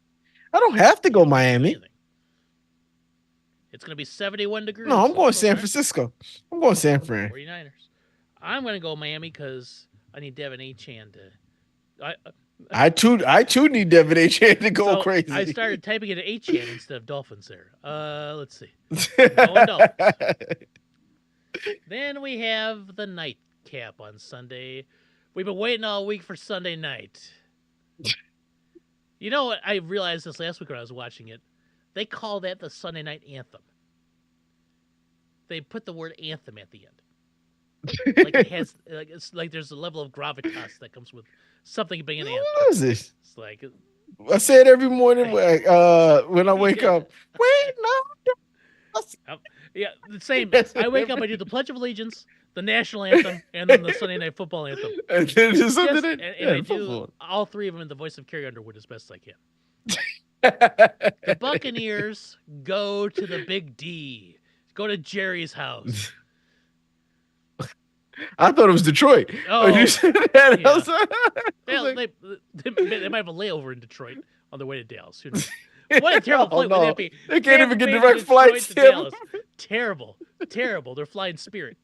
I don't have to You go don't have to do Miami. anything. It's going to be 71 No, degrees. I'm going San Okay. Francisco. I'm going San Fran. 49ers. I'm going to go Miami because I need Devin Achan to. I, I too need Devin H. to go so I crazy. started typing it Achan instead of Dolphins there. Let's see. Going Dolphins. Then we have the nightcap on Sunday. We've been waiting all week for Sunday night. You know what? I realized this last week when I was watching it. They call that the Sunday night anthem. They put the word anthem at the end. Like it has, like it's like there's a level of gravitas that comes with something being an anthem. What is this? It's like, I say it every morning when I wake yeah, up. Wait, no. yeah, the same. That's I wake up, I do the Pledge of Allegiance, the national anthem, and then the Sunday night football anthem. And then there's something Yes, that and I do all three of them in the voice of Carrie Underwood as best as I can. The Buccaneers go to the Big D. Go to Jerry's house. I thought it was Detroit. Oh, You said that. yeah. They might have a layover in Detroit on their way to Dallas. Who knows? What a terrible flight would that be? They can't even get Tampa Bay to direct Detroit flights. to Dallas. Terrible, terrible. They're flying Spirit.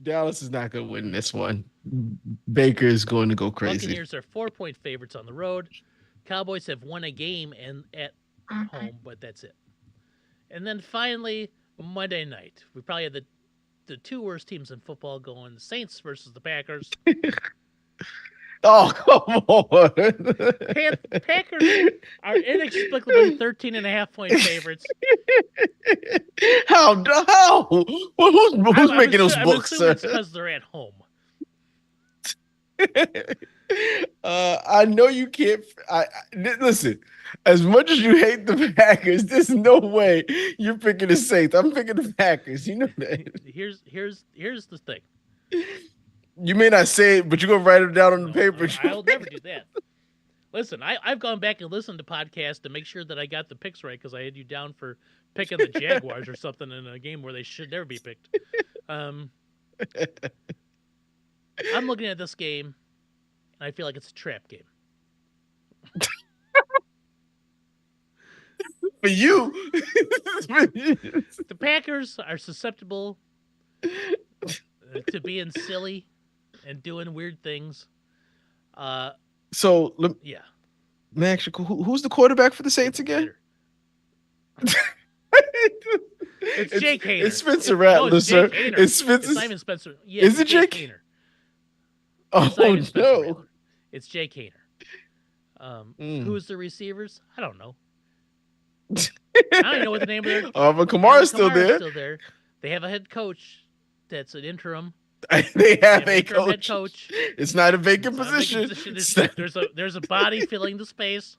Dallas is not going to win this one. Baker is going to go crazy. Buccaneers are 4-point favorites on the road. Cowboys have won a game and at home, but that's it. And then finally, Monday night, we probably had the two worst teams in football going: the Saints versus the Packers. Oh, come on. Packers are inexplicably 13.5-point favorites. How? Well, who's making those books, sir? It's because they're at home. I know you can't. Listen. As much as you hate the Packers, there's no way you're picking the Saints. I'm picking the Packers. You know that. Here's the thing. You may not say it, but you're gonna write it down on the paper. I'll never do that. Listen, I've gone back and listened to podcasts to make sure that I got the picks right because I had you down for picking the Jaguars or something in a game where they should never be picked. I'm looking at this game, and I feel like it's a trap game. For you. The Packers are susceptible to being silly and doing weird things. So, Yeah. Max, who's the quarterback for the Saints again? It's Jake Hayner. It's Spencer Rattler, sir. It's Spencer. It's not even Spencer. Yeah, Is it Jake? Hayner. Oh, no. It's Jake Hayner. Who's the receivers? I don't know. I don't even know what the name of their. But Kamara's still there. Still there. They have a head coach that's an interim. They They have have an a interim head coach. coach. It's not a vacant It's not a vacant position. position. It's not- There's a body filling the space,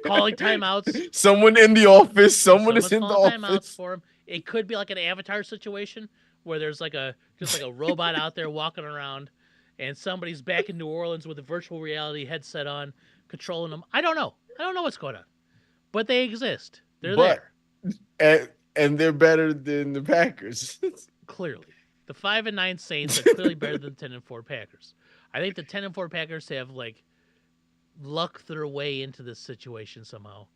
calling timeouts. Someone in the office. Someone is Someone's in the calling timeouts office. for him. It could be like an Avatar situation where there's like a just like a robot out there walking around, and somebody's back in New Orleans with a virtual reality headset on, controlling them. I don't know. I don't know what's going on, but they exist. They're But there and they're better than the Packers. clearly. The 5-9 Saints are clearly better than the 10-4 Packers. I think the 10-4 Packers have like lucked their way into this situation somehow.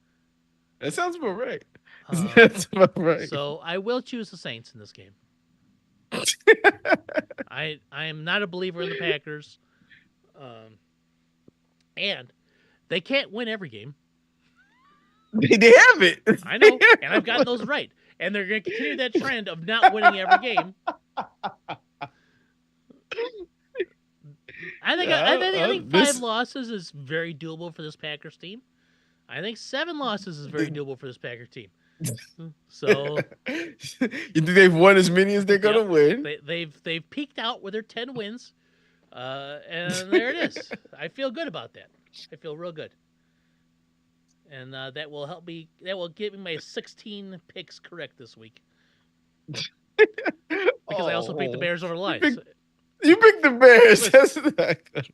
That sounds about right. Um, That's about right. so I will choose the Saints in this game. I am not a believer in the Packers, um, and they can't win every game. They have it. I know, and I've gotten those right, and they're going to continue that trend of not winning every game. I think five This losses is very doable for this Packers team. I think 7 losses is very doable for this Packers team. So, you think they've won as many as they're gonna yep, win? they've peaked out with their 10 wins, and there it is. I feel good about that. I feel real good, and that will help me. That will get me my 16 picks correct this week because I also picked the Bears over the you Lions. picked, you picked the Bears. That's not good.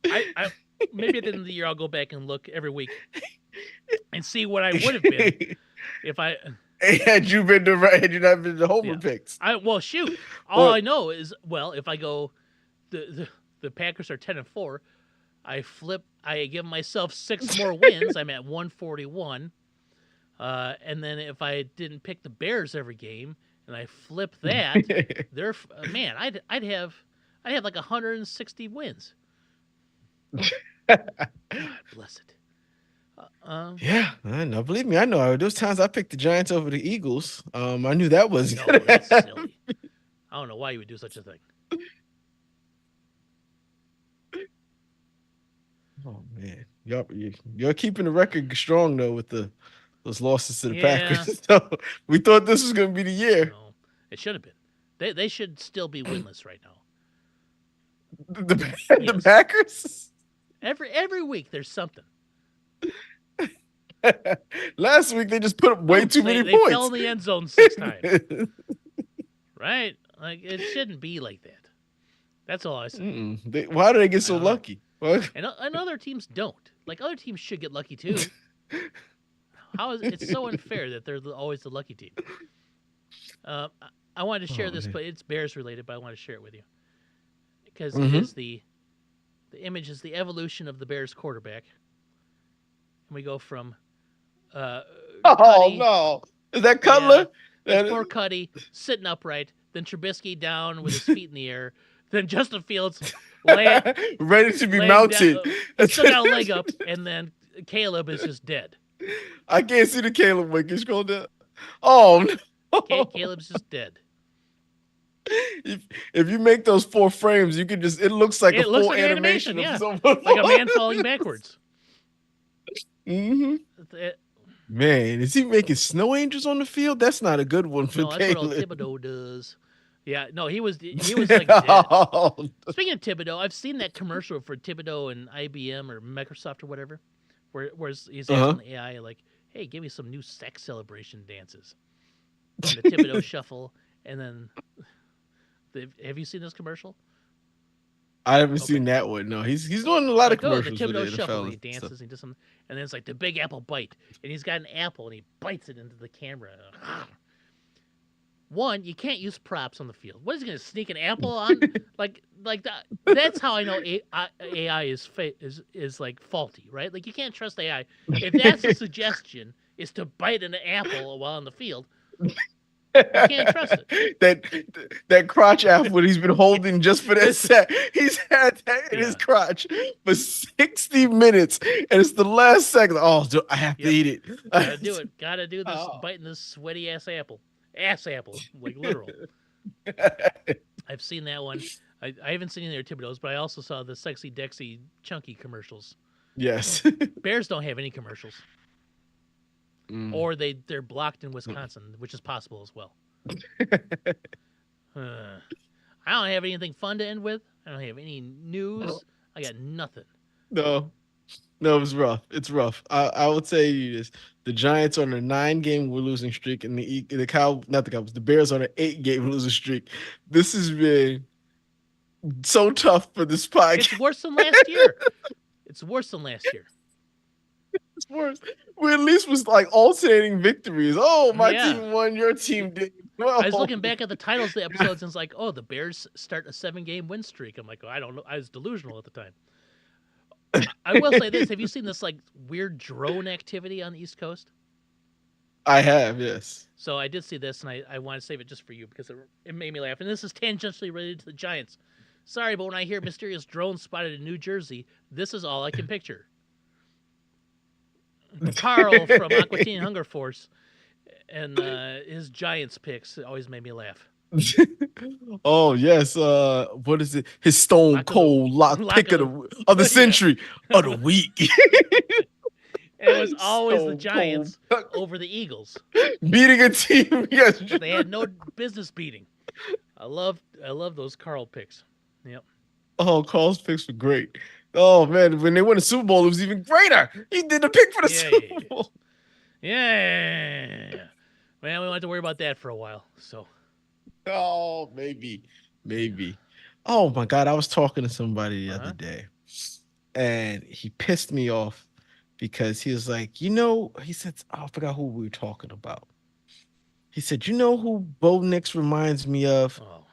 I maybe at the end of the year I'll go back and look every week and see what I would have been if I. Had you been the right? Had you not been the Homer Yeah. picks? Well, shoot. All I know is, well, if I go, the Packers are 10-4. I give myself 6 more wins. I'm at 141. And then if I didn't pick the Bears every game and I flip that, they're man, I'd have like 160 wins. God bless it. Yeah, I know. Believe me, I know. Those times I picked the Giants over the Eagles. I knew that was No, gonna that's happen. silly. I don't know why you would do such a thing. Oh man, you're keeping the record strong though with those losses to the Yeah, Packers. So we thought this was gonna be the year. no, it should have been. They should still be winless right now. The Yes, Packers. every week there's something. Last week they just put up way too many They fell points. in the end zone 6 times. Right? Like it shouldn't be like that. That's all I say. Why do they get I so don't know. lucky? What? And other teams don't. Like other teams should get lucky too. How is it's so unfair that they're always the lucky team? Uh, I wanted to share Oh this, man. but it's Bears related. But I want to share it with you because it Hmm. is the image is the evolution of the Bears quarterback, and we go from uh, Oh Cuddy, no! Is that yeah, Cutler? it's That is... poor Cuddy sitting upright, then Trubisky down with his feet in the air, then Justin Fields lay, Ready to be laying down. mounted. He's still got a leg up, and then Caleb is just dead. I can't see the Caleb wing. Can you scroll down? Oh no! Caleb's just dead. if, if you make those 4 frames, you can just it looks like a It looks full like an animation, animation of yeah, someone like a man falling backwards. Hmm. It- Man, is he making snow angels on the field? That's not a good one for no, that's what old Caleb. Thibodeau does. Yeah, no, he was like dead. Oh, Speaking of Thibodeau, I've seen that commercial for Thibodeau and IBM or Microsoft or whatever, where he's uh-huh. asking the AI like, "Hey, give me some new sex celebration dances," and the Thibodeau shuffle, and then have you seen this commercial? I haven't Okay, seen that one. No, he's doing a lot of go the commercials for the Thibodeau shuffle. And NFL he and stuff. dances, and does some, and then it's like the Big Apple bite, and he's got an apple, and he bites it into the camera. One, you can't use props on the field. What is he going to sneak an apple on? like that. That's how I know AI is like faulty, right? Like you can't trust AI. If that's a suggestion, is to bite an apple while on the field, you can't trust it. that crotch apple he's been holding just for that set. He's had that in his Yeah. crotch for 60 minutes, and it's the last second. Oh, I have to Yep. eat it. Gotta do it. Gotta do this. Oh. Biting this sweaty ass apple. Ass apple, like literal. I've seen that one. I haven't seen any of their Thibodeau's, but I also saw the Sexy Dexy Chunky commercials. Yes. Bears don't have any commercials, Mm. or they're blocked in Wisconsin, which is possible as well. Uh, I don't have anything fun to end with. I don't have any news. I got nothing. No, no, it's rough. It's rough. I will tell you this: the Giants on a 9 game losing streak, and the Cow not the Cowboys, the Bears on an 8 game losing streak. This has been so tough for this It's podcast. worse than last year. It's worse than last year. It's worse. We at least was like alternating victories. Oh, my Yeah. team won, your team did. I was Well, looking back at the titles of the episodes and it's like, oh, the Bears start a 7 game win streak. I'm like, oh, I don't know. I was delusional at the time. I will say this: have you seen this like weird drone activity on the East Coast? I have, yes. So I did see this, and I want to save it just for you because it made me laugh. And this is tangentially related to the Giants. Sorry, but when I hear mysterious drones spotted in New Jersey, this is all I can picture. Carl from Aqua Teen Hunger Force and his Giants picks always made me laugh. Oh yes, what is it? His stone Lock of the cold lock lock pick of of the the yeah. century of the week. And it was always the Stone cold Giants over the Eagles beating a team. Yes. that they had no business beating. I love those Carl picks. Yep. Oh, Carl's picks were great. Oh man, when they won the Super Bowl, it was even greater. He did the pick for the Yeah, yeah, Super yeah. Bowl. Yeah. Well, we won't have to worry about that for a while. So, Oh, maybe. Oh my God, I was talking to somebody the other uh-huh. day, and he pissed me off because he was like, he said, oh, I forgot who we were talking about. He said, who Bo Nix reminds me of? Oh.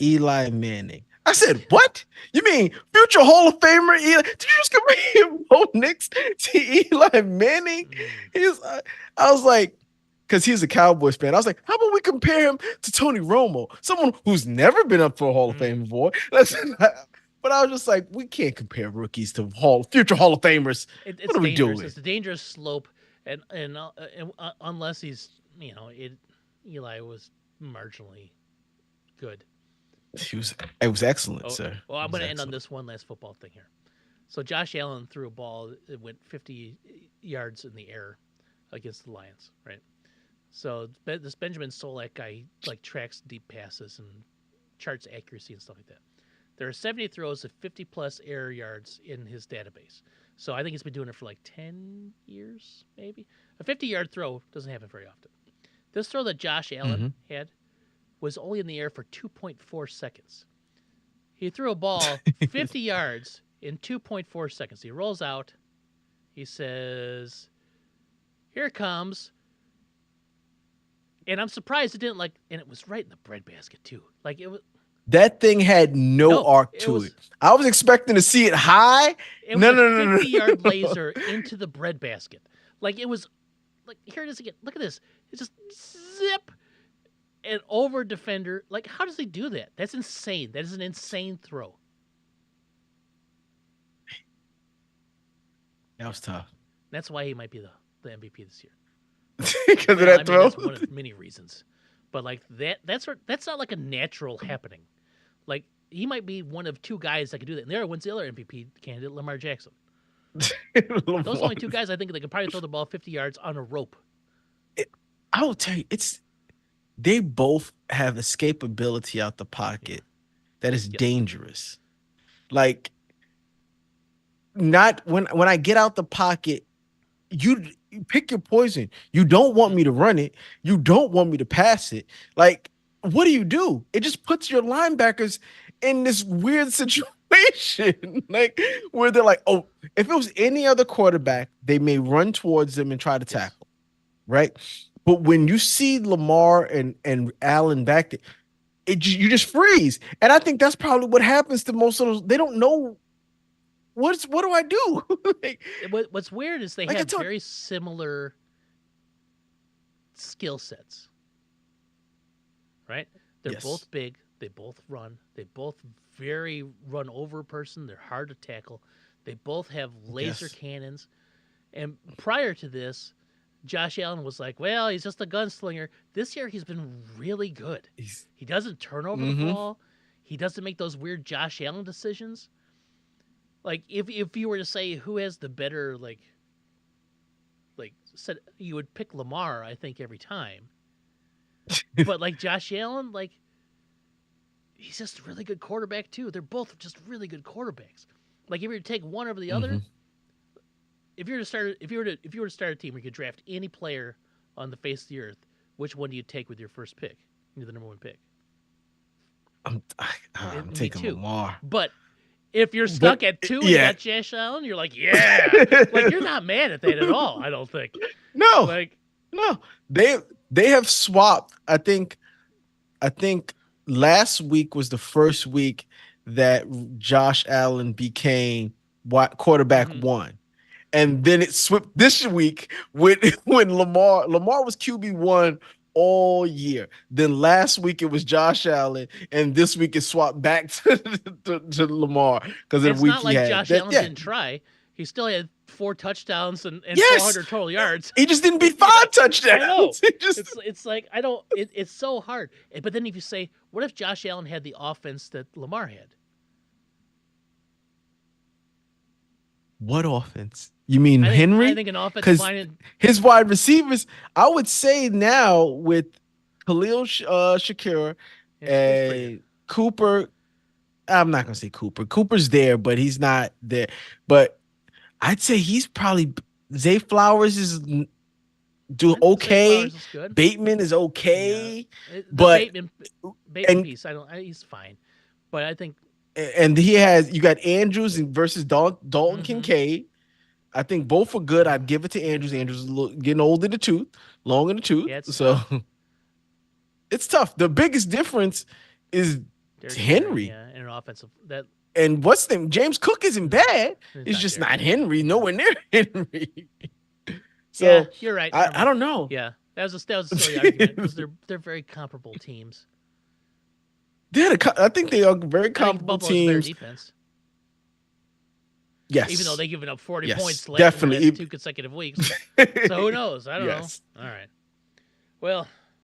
Eli Manning. I said, what? You mean future Hall of Famer Eli? Did you just compare Bo Nix to Eli Manning? Mm. I was like, because he's a Cowboys fan. I was like, how about we compare him to Tony Romo, someone who's never been up for a Hall of Mm. Fame before? But I was just like, we can't compare rookies to future Hall of Famers. What It's are we dangerous. doing? It's a dangerous slope, and unless he's Eli was marginally good. It was excellent, Oh, sir. well, It I'm was going to end on excellent. this one last football thing here. So Josh Allen threw a ball that went 50 yards in the air against the Lions, right? So this Benjamin Solak guy like tracks deep passes and charts accuracy and stuff like that. There are 70 throws of 50 plus air yards in his database. So I think he's been doing it for like 10 years, maybe. A 50-yard throw doesn't happen very often. This throw that Josh Allen Mhm. had was only in the air for 2.4 seconds. He threw a ball 50 yards in 2.4 seconds. He rolls out. He says, "Here it comes." And I'm surprised it didn't and it was right in the breadbasket too. Like it was That thing had no no, arc it to was it. I was expecting to see it high. it was No, a no, no, 50-yard no. laser into the breadbasket. Like it was like here it is again. Look at this. It just zip and over defender. Like how does he do that? That's insane. That is an insane throw. That was tough. That's why he might be the MVP this year. Because of Well, I that mean throw? that's one of many reasons. But like that's not like a natural happening. Like he might be one of two guys that could do that. And there when's the other MVP candidate, Lamar Jackson. Those are only two guys I think that could probably throw the ball 50 yards on a rope. I will tell you, they both have escapability out the Yeah. pocket that is Yes. dangerous. Like not when I get out the pocket, you pick your poison. You don't want Mm. me to run it. You don't want me to pass it. Like, what do? It just puts your linebackers in this weird situation. Like where they're like, oh, if it was any other quarterback, they may run towards them and try to Yes. tackle, right? But when you see Lamar and Allen back there, you just freeze. And I think that's probably what happens to most of those. They don't know what do I do? like, What's weird is they like I have told very similar skill sets, right? They're yes. both big. They both run. They both very run over a person. They're hard to tackle. They both have laser Yes. cannons. And prior to this, Josh Allen was like, well, he's just a gunslinger. This year, he's been really good. He's He doesn't turn over the mm-hmm. ball. He doesn't make those weird Josh Allen decisions. Like if you were to say who has the better said you would pick Lamar, I think every time. But like Josh Allen, like he's just a really good quarterback too. They're both just really good quarterbacks. Like if you were to take one over the Hmm. other, if you were to start a team where you could draft any player on the face of the earth, which one do you take with your first pick? You're the number one pick. I'm Me taking too. Lamar, But if you're but stuck at two and you yeah. got Josh Allen, you're like, yeah, like you're not mad at that at all. I don't think. No, Like, no, they they have swapped. I think last week was the first week that Josh Allen became quarterback mm-hmm. one. And then it swept this week when when Lamar was QB1 all year. Then last week it was Josh Allen, and this week it swapped back to Lamar because And of the it's week not he like had. Josh That Allen yeah, didn't try. He still had 4 touchdowns and yes, 400 total yards. he just didn't beat Yeah, five I know. touchdowns. He just It's like I don't. It's so hard. But then if you say, what if Josh Allen had the offense that Lamar had? what offense? You mean I Henry? think an offensive Because line. And his wide receivers, I would say now with Khalil Shakir it's pretty good. and Cooper. I'm not gonna say Cooper. Cooper's there, but he's not there. But I'd say he's probably Zay Flowers is do I think Zay okay. Flowers is good. Bateman is Yeah, okay, the but Bateman and piece. I don't. He's fine. But I think. and he has you got Andrews and versus Dalton Mm-hmm. Kincaid. I think both are good. I'd give it to Andrews. Andrews is getting old in the tooth, long in the tooth. Yeah, it's So tough. it's tough. The biggest difference is Derrick Henry. Henry. Yeah, and an offensive that And what's the name? James Cook isn't no, bad. it's It's not just Derrick not Henry. Henry. Yeah. Nowhere near Henry. Yeah, So you're right. I don't know. Yeah, that was a silly argument because they're very comparable teams. I think they are very I think comparable Buffalo has a better teams. defense, even though Yes. they've given up 40 Yes. points in the last Definitely. 2 consecutive weeks. So who knows? I don't know. Yes. All right. Well,